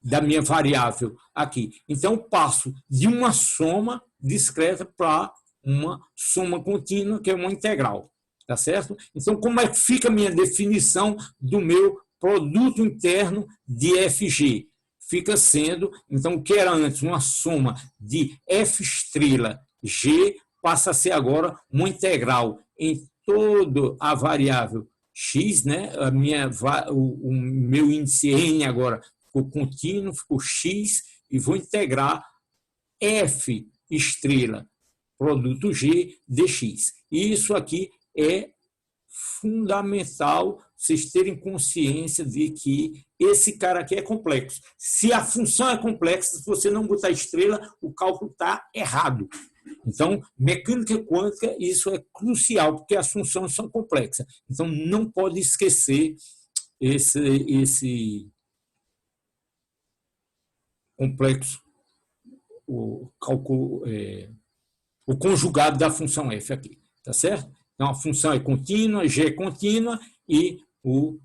da minha variável aqui. Então, eu passo de uma soma discreta para uma soma contínua, que é uma integral. Tá certo? Então, como é que fica a minha definição do meu produto interno de FG? Fica sendo, então, o que era antes uma soma de F estrela G, passa a ser agora uma integral em toda a variável X, né? O meu índice N agora ficou contínuo, ficou X, e vou integrar F estrela produto G dx. E isso aqui é fundamental vocês terem consciência de que esse cara aqui é complexo. Se a função é complexa, se você não botar estrela, o cálculo está errado. Então, mecânica quântica, isso é crucial, porque as funções são complexas. Então, não pode esquecer esse complexo, o cálculo, o conjugado da função f aqui, tá certo? Então, a função é contínua, G é contínua, e o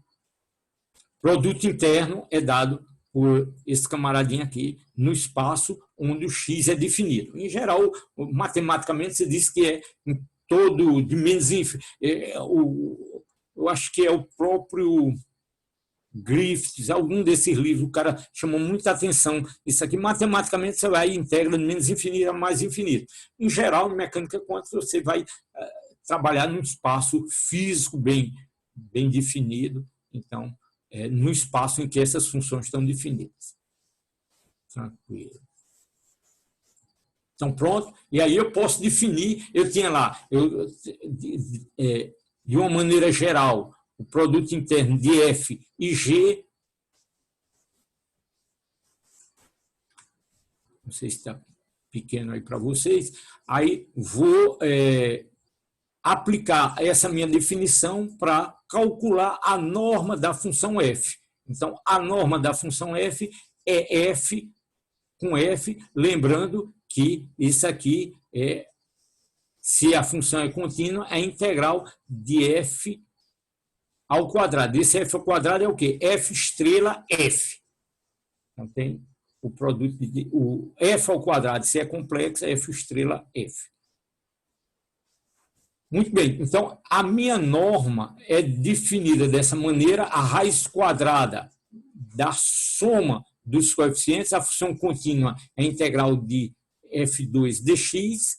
produto interno é dado por esse camaradinho aqui, no espaço onde o x é definido. Em geral, matematicamente, se diz que é em todo de menos infinito. Eu acho que é o próprio Griffiths, algum desses livros, o cara chamou muita atenção. Isso aqui, matematicamente, você vai e integra de menos infinito a mais infinito. Em geral, em mecânica quântica, você vai trabalhar num espaço físico bem definido, então, no espaço em que essas funções estão definidas. Tranquilo. Então, pronto. E aí eu posso definir, eu tinha lá, de uma maneira geral, o produto interno de F e G. Não sei se está pequeno aí para vocês. Aí vou aplicar essa minha definição para calcular a norma da função F. Então, a norma da função F é F com F, lembrando que isso aqui se a função é contínua, é integral de F ao quadrado. Esse F ao quadrado é o quê? F estrela F. Então, tem o produto de o F ao quadrado, se é complexo, é F estrela F. Muito bem, então a minha norma é definida dessa maneira, a raiz quadrada da soma dos coeficientes, a função contínua é integral de F2 dx,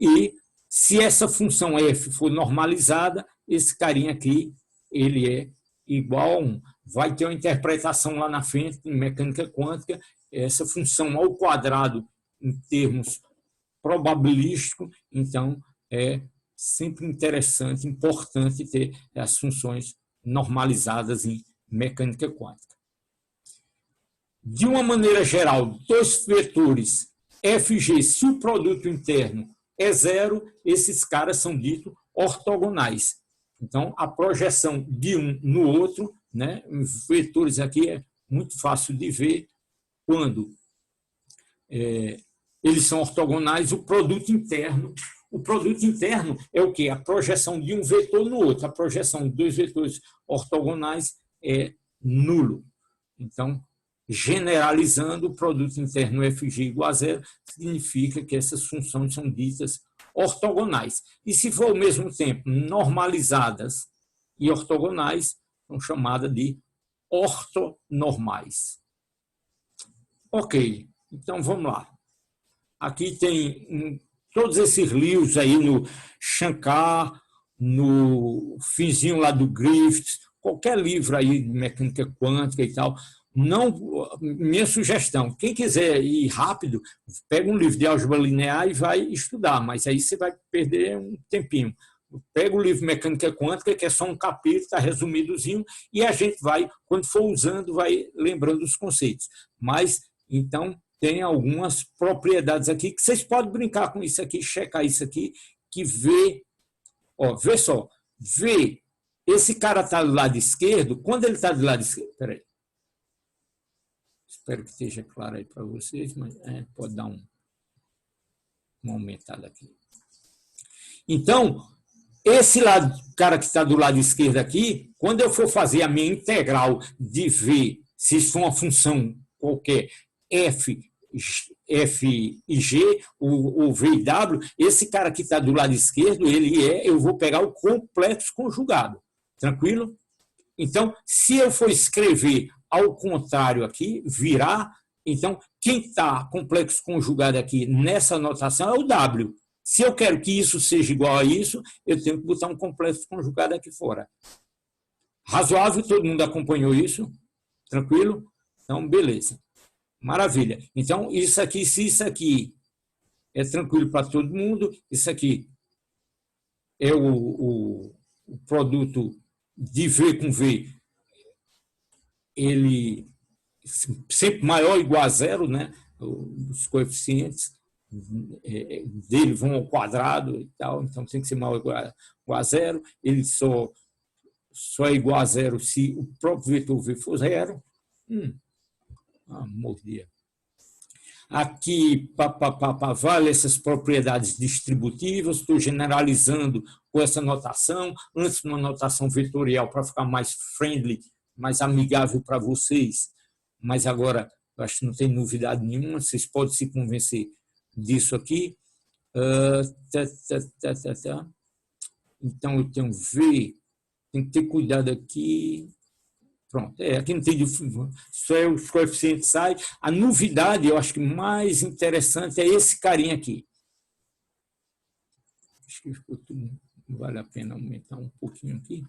e se essa função f for normalizada, esse carinha aqui, ele é igual a 1. Vai ter uma interpretação lá na frente, em mecânica quântica, essa função ao quadrado em termos probabilísticos, então é sempre interessante, importante ter as funções normalizadas em mecânica quântica. De uma maneira geral, dois vetores f e g, se o produto interno é zero, esses caras são ditos ortogonais. Então, a projeção de um no outro, né, os vetores aqui é muito fácil de ver quando eles são ortogonais, o produto interno. O produto interno é o quê? A projeção de um vetor no outro. A projeção de dois vetores ortogonais é nulo. Então, generalizando, o produto interno Fg igual a zero significa que essas funções são ditas ortogonais. E se for ao mesmo tempo normalizadas e ortogonais, são chamadas de ortonormais. Ok, então vamos lá. Aqui tem todos esses livros aí no Shankar, no finzinho lá do Griffiths, qualquer livro aí de mecânica quântica e tal. Não, minha sugestão, quem quiser ir rápido, pega um livro de álgebra linear e vai estudar, mas aí você vai perder um tempinho. Pega o livro Mecânica Quântica, que é só um capítulo, está resumidozinho, e a gente vai, quando for usando, vai lembrando os conceitos. Mas, então, tem algumas propriedades aqui que vocês podem brincar com isso aqui, checar isso aqui, que vê só, vê, esse cara está do lado esquerdo, quando ele está do lado esquerdo, peraí, espero que esteja claro aí para vocês, mas pode dar uma aumentada aqui. Então, esse lado, cara que está do lado esquerdo aqui, quando eu for fazer a minha integral de V, se isso for uma função qualquer, F e G, o V e W, esse cara que está do lado esquerdo, eu vou pegar o complexo conjugado. Tranquilo? Então, se eu for escrever ao contrário aqui, virar, então, quem está complexo conjugado aqui nessa notação é o W. Se eu quero que isso seja igual a isso, eu tenho que botar um complexo conjugado aqui fora. Razoável? Todo mundo acompanhou isso? Tranquilo? Então, beleza. Maravilha. Então, isso aqui, se isso aqui é tranquilo para todo mundo, isso aqui é o produto de V com V, ele sempre maior ou igual a zero, né? Os coeficientes dele vão ao quadrado e tal, então tem que ser maior ou igual a zero. Ele só é igual a zero se o próprio vetor V for zero. Mordia. Aqui, vale essas propriedades distributivas, estou generalizando com essa notação, antes uma notação vetorial para ficar mais friendly, mais amigável para vocês, mas agora eu acho que não tem novidade nenhuma, vocês podem se convencer disso aqui. Então, eu tenho V, tem que ter cuidado aqui. Pronto, aqui não tem só é os coeficientes sai. A novidade, eu acho que mais interessante é esse carinha aqui. Acho que vale a pena aumentar um pouquinho aqui.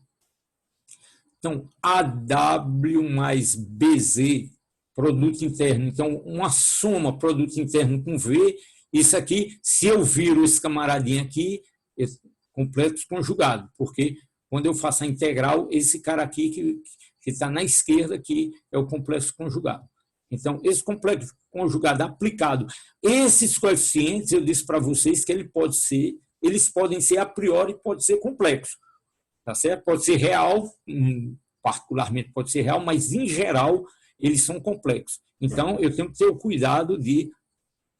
Então, AW mais BZ, produto interno. Então, uma soma produto interno com V. Isso aqui, se eu viro esse camaradinho aqui, é complexo conjugado, porque quando eu faço a integral, esse cara aqui que está na esquerda aqui é o complexo conjugado. Então, esse complexo conjugado aplicado, esses coeficientes, eu disse para vocês que eles podem ser a priori, pode ser complexo, tá certo? Pode ser real, particularmente pode ser real, mas em geral eles são complexos. Então, eu tenho que ter o cuidado de,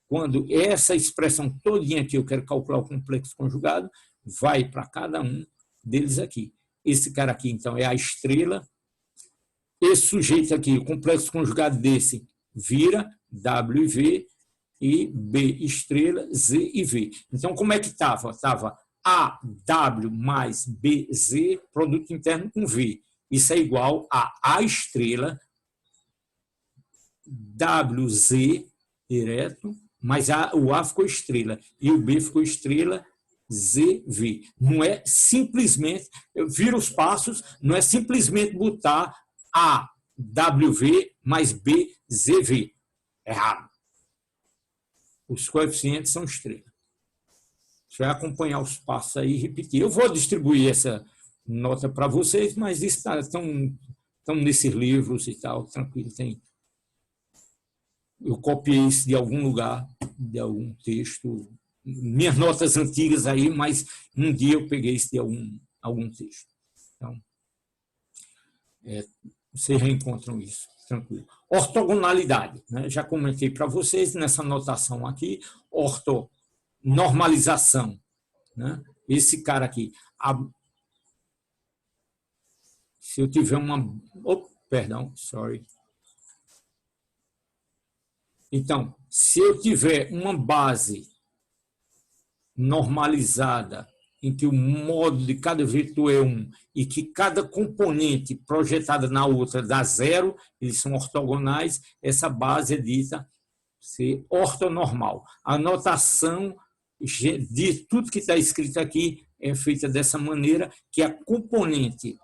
quando essa expressão todinha aqui eu quero calcular o complexo conjugado, vai para cada um deles aqui. Esse cara aqui, então, é a estrela. Esse sujeito aqui, o complexo conjugado desse, vira W e V, e B estrela, Z e V. Então, como é que estava? Estava AW mais BZ, produto interno com V. Isso é igual a A estrela, WZ, direto, mas o A ficou estrela, e o B ficou estrela, ZV. Não é simplesmente, eu viro os passos, não é simplesmente botar AWV mais BZV. Errado. Os coeficientes são estrela. Você vai acompanhar os passos aí e repetir. Eu vou distribuir essa nota para vocês, mas estão nesses livros e tal, tranquilo. Eu copiei isso de algum lugar, de algum texto, minhas notas antigas aí, mas um dia eu peguei isso de algum texto. Então, vocês reencontram isso, tranquilo. Ortogonalidade, né? Já comentei para vocês nessa notação aqui, ortonormalização, né? Esse cara aqui, se eu tiver Então, se eu tiver uma base normalizada em que o modo de cada vetor é 1 e que cada componente projetada na outra dá 0, eles são ortogonais, essa base é dita ser ortonormal. A notação de tudo que está escrito aqui é feita dessa maneira, que a componente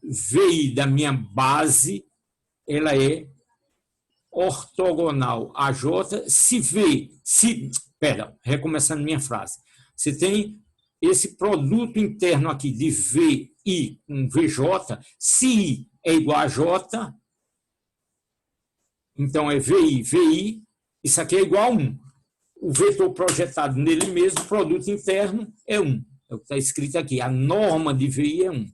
VI da minha base, ela é ortogonal a J, recomeçando minha frase. Você tem esse produto interno aqui de VI com VJ, se I é igual a J, então é VI, isso aqui é igual a 1. O vetor projetado nele mesmo, produto interno, é 1. É o que está escrito aqui, a norma de VI é 1.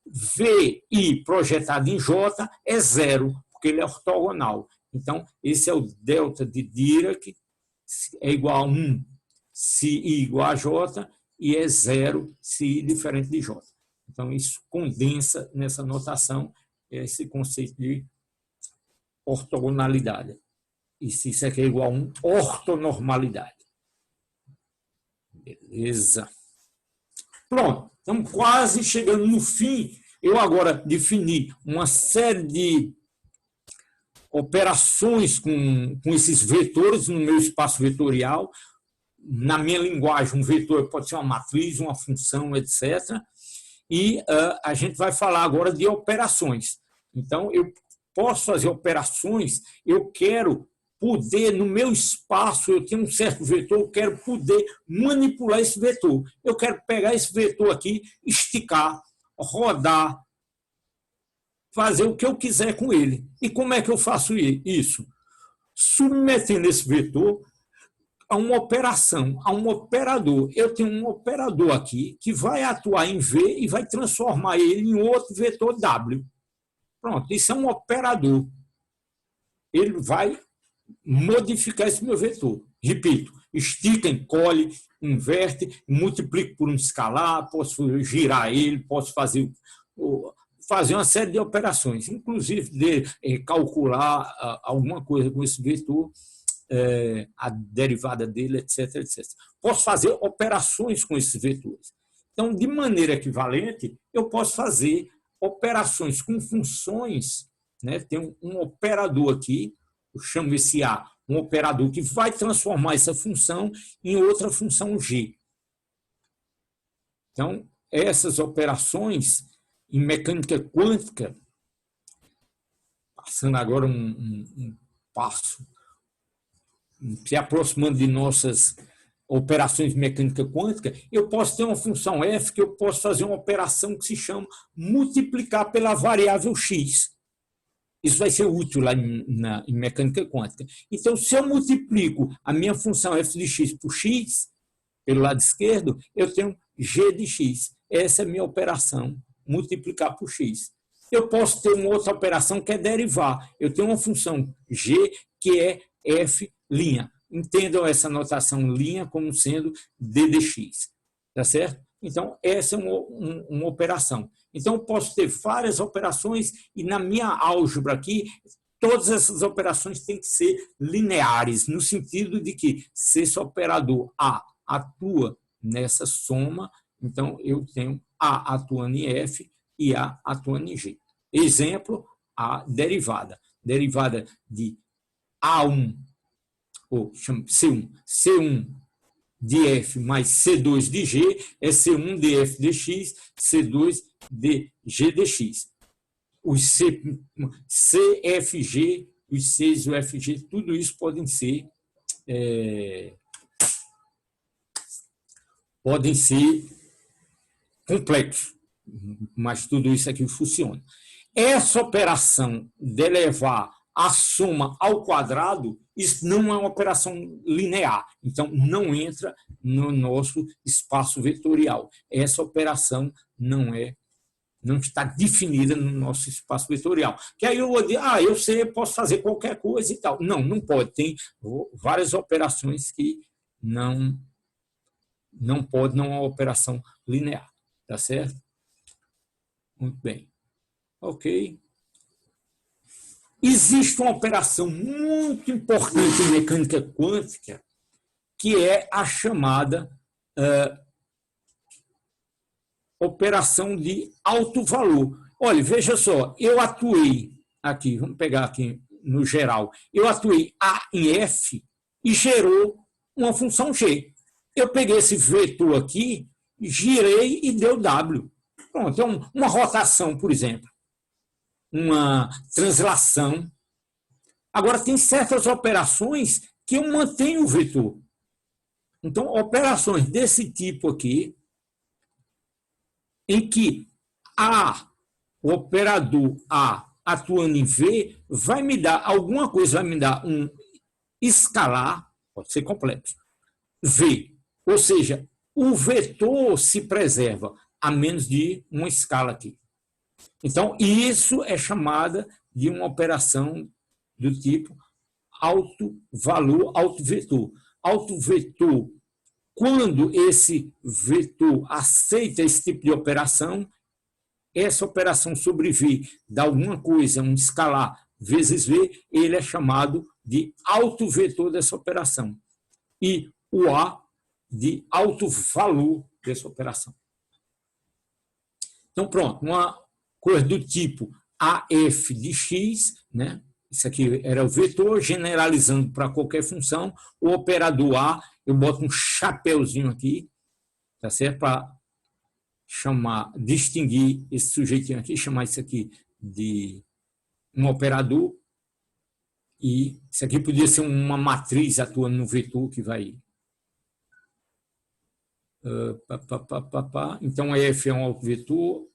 VI projetado em J é 0, porque ele é ortogonal. Então, esse é o delta de Dirac, é igual a 1 se I igual a J, e é 0 se I diferente de J. Então, isso condensa nessa notação esse conceito de ortogonalidade. E se isso aqui é igual a 1, ortonormalidade. Beleza. Pronto, estamos quase chegando no fim. Eu agora defini uma série de operações com esses vetores no meu espaço vetorial. Na minha linguagem, um vetor pode ser uma matriz, uma função, etc. E a gente vai falar agora de operações. Então, eu posso fazer operações, eu quero poder, no meu espaço, eu tenho um certo vetor, eu quero poder manipular esse vetor. Eu quero pegar esse vetor aqui, esticar, rodar, fazer o que eu quiser com ele. E como é que eu faço isso? Submetendo esse vetor a uma operação, a um operador. Eu tenho um operador aqui que vai atuar em V e vai transformar ele em outro vetor W. Pronto, isso é um operador. Ele vai modificar esse meu vetor. Repito, estica, encolhe, inverte, multiplico por um escalar, posso girar ele, posso fazer fazer uma série de operações, inclusive de calcular alguma coisa com esse vetor, a derivada dele, etc, etc. Posso fazer operações com esses vetores. Então, de maneira equivalente, eu posso fazer operações com funções, né? Tem um operador aqui, eu chamo esse A, um operador que vai transformar essa função em outra função G. Então, essas operações em mecânica quântica, passando agora um passo, se aproximando de nossas operações de mecânica quântica, eu posso ter uma função f que eu posso fazer uma operação que se chama multiplicar pela variável x. Isso vai ser útil lá em mecânica quântica. Então, se eu multiplico a minha função f de x por x, pelo lado esquerdo, eu tenho g de x. Essa é a minha operação, multiplicar por x. Eu posso ter uma outra operação que é derivar. Eu tenho uma função g que é f'. Entendam essa notação linha como sendo d de x. Tá certo? Então, essa é uma operação. Então, eu posso ter várias operações e na minha álgebra aqui, todas essas operações têm que ser lineares, no sentido de que se esse operador A atua nessa soma, então eu tenho A atuando em F e A atuando em G. Exemplo, a derivada. Derivada de A1, ou chama C1, C1 de F mais C2 de G é C1 de F de X, C2 de G de X. Os CFG, os Cs e o FG, tudo isso podem ser complexos, mas tudo isso aqui funciona. Essa operação de elevar a soma ao quadrado, isso não é uma operação linear, então não entra no nosso espaço vetorial. Essa operação não está definida no nosso espaço vetorial. Que aí eu vou dizer, eu sei, posso fazer qualquer coisa e tal. Não, não pode. Tem várias operações que não pode, não é uma operação linear. Tá certo? Muito bem. Ok. Existe uma operação muito importante em mecânica quântica, que é a chamada operação de alto valor. Olha, veja só, eu atuei aqui, vamos pegar aqui no geral, eu atuei A em F e gerou uma função G. Eu peguei esse vetor aqui, girei e deu W. Pronto, então uma rotação, por exemplo. Uma translação. Agora, tem certas operações que eu mantenho o vetor. Então, operações desse tipo aqui, em que o operador A atuando em V, vai me dar alguma coisa, vai me dar um escalar, pode ser complexo, V. Ou seja, o vetor se preserva a menos de uma escala aqui. Então, isso é chamada de uma operação do tipo alto valor, alto vetor. Alto vetor, quando esse vetor aceita esse tipo de operação, essa operação sobre V dá alguma coisa, um escalar vezes V, ele é chamado de alto vetor dessa operação. E o A de alto valor dessa operação. Então, pronto, uma coisa do tipo AF de x, né? Isso aqui era o vetor, generalizando para qualquer função. O operador A, eu boto um chapéuzinho aqui, tá certo? Para distinguir esse sujeitinho aqui, chamar isso aqui de um operador. E isso aqui podia ser uma matriz atuando no vetor que vai. Então, F é um autovetor,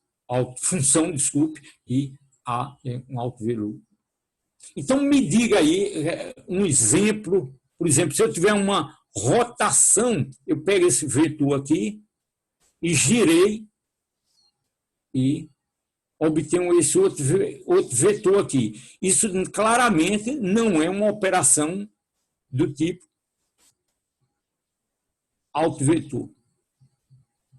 função, desculpe, e A é um autovetor. Então, me diga aí um exemplo. Por exemplo, se eu tiver uma rotação, eu pego esse vetor aqui e girei e obtenho esse outro vetor aqui. Isso claramente não é uma operação do tipo autovetor.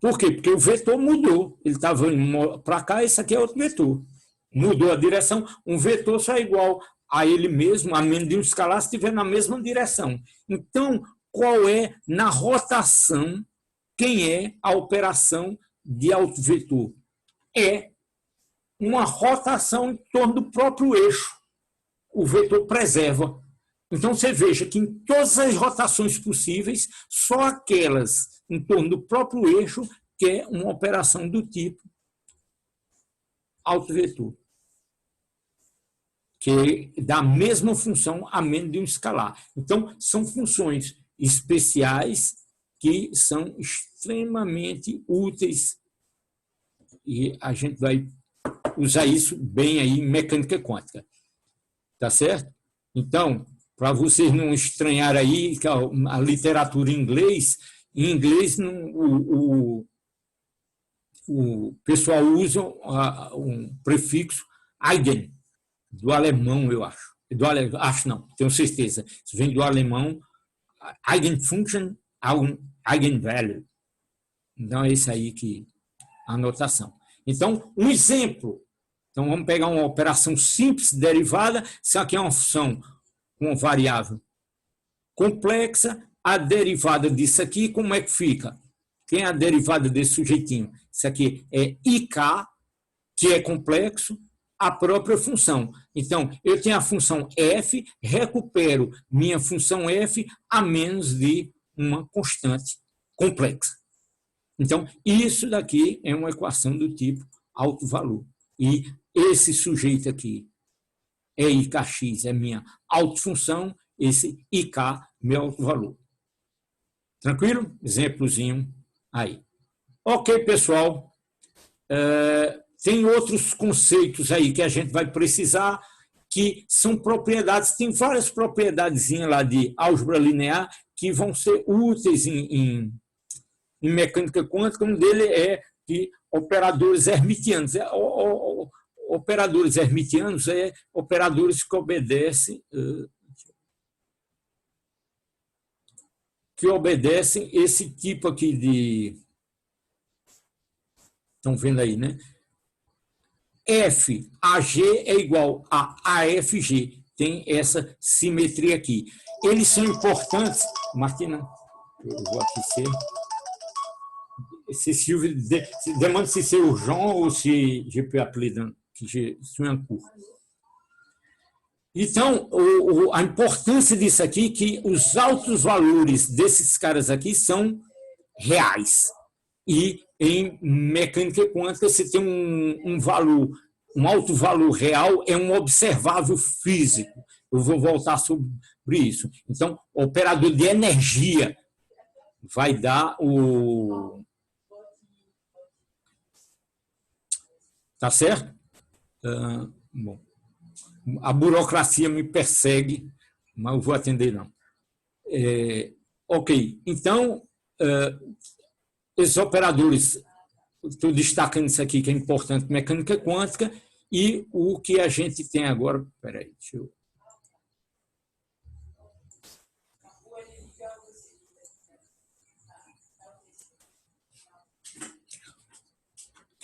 Por quê? Porque o vetor mudou. Ele estava indo para cá, esse aqui é outro vetor. Mudou a direção. Um vetor só é igual a ele mesmo, a menos de um escalar, se estiver na mesma direção. Então, qual é, na rotação, quem é a operação de autovetor? É uma rotação em torno do próprio eixo. O vetor preserva. Então, você veja que em todas as rotações possíveis, só aquelas em torno do próprio eixo que é uma operação do tipo autovetor, que dá a mesma função a menos de um escalar. Então, são funções especiais que são extremamente úteis e a gente vai usar isso bem aí em mecânica quântica. Tá certo? Então, para vocês não estranharem aí que a literatura em inglês o pessoal usa um prefixo eigen, do alemão, eu acho. Acho não, tenho certeza. Isso vem do alemão, Eigenfunction, Eigenvalue. Então, é isso aí que a anotação. Então, um exemplo. Então, vamos pegar uma operação simples derivada. Isso aqui é uma função com uma variável complexa. A derivada disso aqui, como é que fica? Quem é a derivada desse sujeitinho? Isso aqui é IK, que é complexo, a própria função. Então, eu tenho a função f, recupero minha função f a menos de uma constante complexa. Então, isso daqui é uma equação do tipo alto valor. E esse sujeito aqui é IKX, é minha autofunção, esse IK, meu alto valor. Tranquilo? Exemplozinho aí. Ok, pessoal. Tem outros conceitos aí que a gente vai precisar, que são propriedades, tem várias propriedades lá de álgebra linear que vão ser úteis em mecânica quântica. Um deles é de operadores hermitianos. Operadores hermitianos é operadores que obedecem esse tipo aqui de... Estão vendo aí, né? FAG é igual a AFG. Tem essa simetria aqui. Eles são importantes... Martina, eu vou aqui ser... Se Silvio demanda se ser o João ou se GP apelidando, que je é um curso. Então, a importância disso aqui é que os altos valores desses caras aqui são reais. E em mecânica quântica você tem um valor, um alto valor real, é um observável físico. Eu vou voltar sobre isso. Então, o operador de energia vai dar o... Tá certo? Bom. A burocracia me persegue, mas eu vou atender não. Ok, então, esses operadores, estou destacando isso aqui que é importante, mecânica quântica, e o que a gente tem agora, espera aí, deixa eu...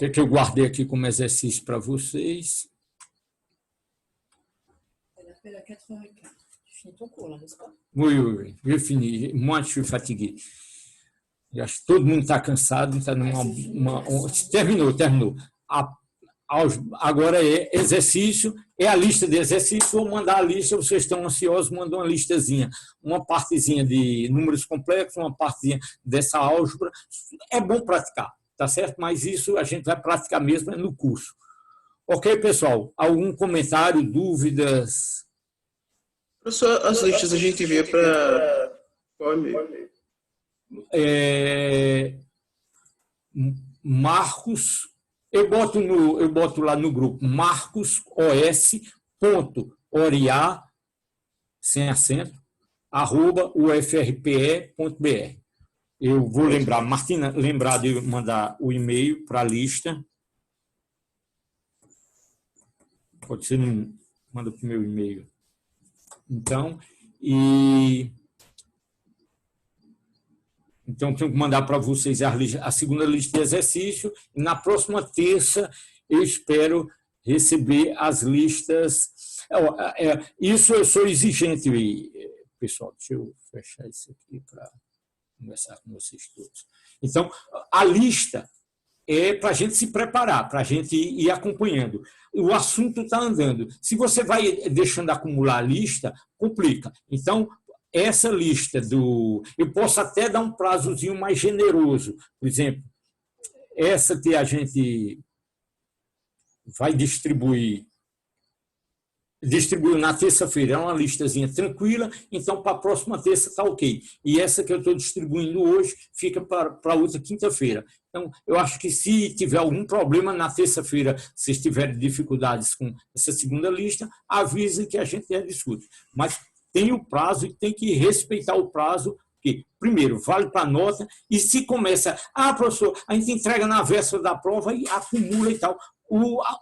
O que eu guardei aqui como exercício para vocês? Oui, je finis. Moi, je suis fatigué. Acho que todo mundo está cansado. Tá terminou. Agora é exercício, é a lista de exercícios. Vou mandar a lista, vocês estão ansiosos, mandam uma listazinha. Uma partezinha de números complexos, uma partezinha dessa álgebra. É bom praticar, tá certo? Mas isso a gente vai praticar mesmo no curso. Ok, pessoal? Algum comentário, dúvidas? Professor, as listas a gente envia para qual e-mail? Marcos, eu boto lá no grupo, marcos.os.oria, sem acento, @ufrpe.br. Eu vou lembrar, Martina, lembrar de mandar o e-mail para a lista. Pode ser, manda para o meu e-mail. Então, Então, tenho que mandar para vocês a segunda lista de exercício. E na próxima terça, eu espero receber as listas. Isso eu sou exigente, pessoal. Deixa eu fechar isso aqui para conversar com vocês todos. Então, a lista é para a gente se preparar, para a gente ir acompanhando. O assunto está andando. Se você vai deixando acumular a lista, complica. Então, essa lista eu posso até dar um prazozinho mais generoso. Por exemplo, essa que a gente vai distribuiu na terça-feira, é uma listazinha tranquila, então para a próxima terça está ok. E essa que eu estou distribuindo hoje fica para outra quinta-feira. Então, eu acho que se tiver algum problema na terça-feira, se tiverem dificuldades com essa segunda lista, avisem que a gente discute. Mas tem o prazo e tem que respeitar o prazo, que, primeiro, vale para a nota, e se começa, professor, a gente entrega na véspera da prova e acumula e tal.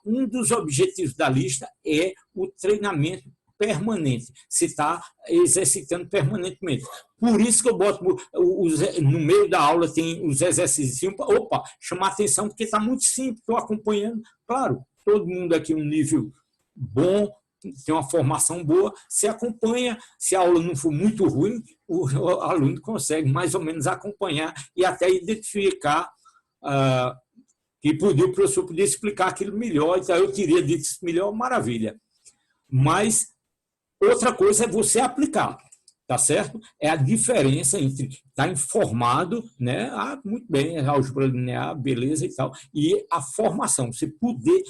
Um dos objetivos da lista é o treinamento permanente, se está exercitando permanentemente. Por isso que eu boto no meio da aula tem os exercícios, chamar atenção, porque está muito simples, estou acompanhando. Claro, todo mundo aqui um nível bom, tem uma formação boa, se acompanha, se a aula não for muito ruim, o aluno consegue mais ou menos acompanhar e até identificar que o professor podia explicar aquilo melhor, então eu teria dito isso melhor, maravilha. Mas outra coisa é você aplicar, tá certo? É a diferença entre estar informado, né? Muito bem, álgebra linear, beleza e tal, e a formação, você poder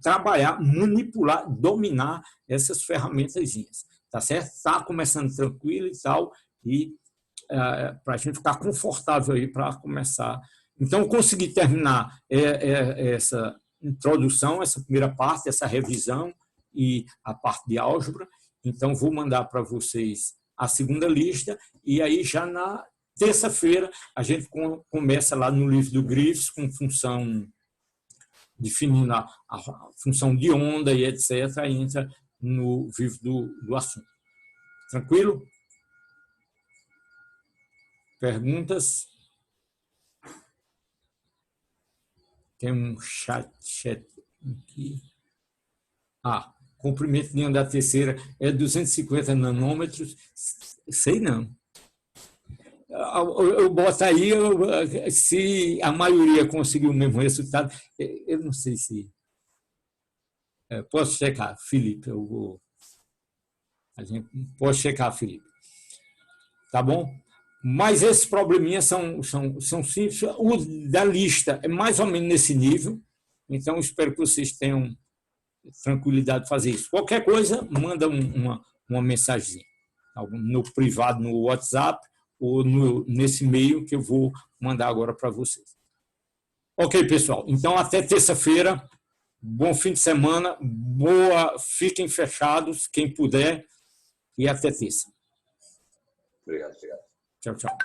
trabalhar, manipular, dominar essas ferramentazinhas, tá certo? Está começando tranquilo e tal, e para a gente ficar confortável aí para começar. Então, eu consegui terminar essa introdução, essa primeira parte, essa revisão e a parte de álgebra. Então, vou mandar para vocês a segunda lista e aí já na terça-feira a gente começa lá no livro do Griffiths com função, definindo a função de onda e etc. E entra no vivo do assunto. Tranquilo? Perguntas? Tem um chat aqui. Comprimento de onda da terceira é 250 nanômetros. Sei não. Eu boto aí, se a maioria conseguiu o mesmo resultado, eu não sei se... Posso checar, Felipe? Posso checar, Felipe. Tá bom? Mas esses probleminhas são simples. O da lista é mais ou menos nesse nível, então espero que vocês tenham tranquilidade de fazer isso. Qualquer coisa, manda uma mensagem no privado, no WhatsApp, ou nesse e-mail que eu vou mandar agora para vocês. Ok, pessoal. Então, até terça-feira. Bom fim de semana. Fiquem fechados, quem puder, e até terça. Obrigado. Tchau, tchau.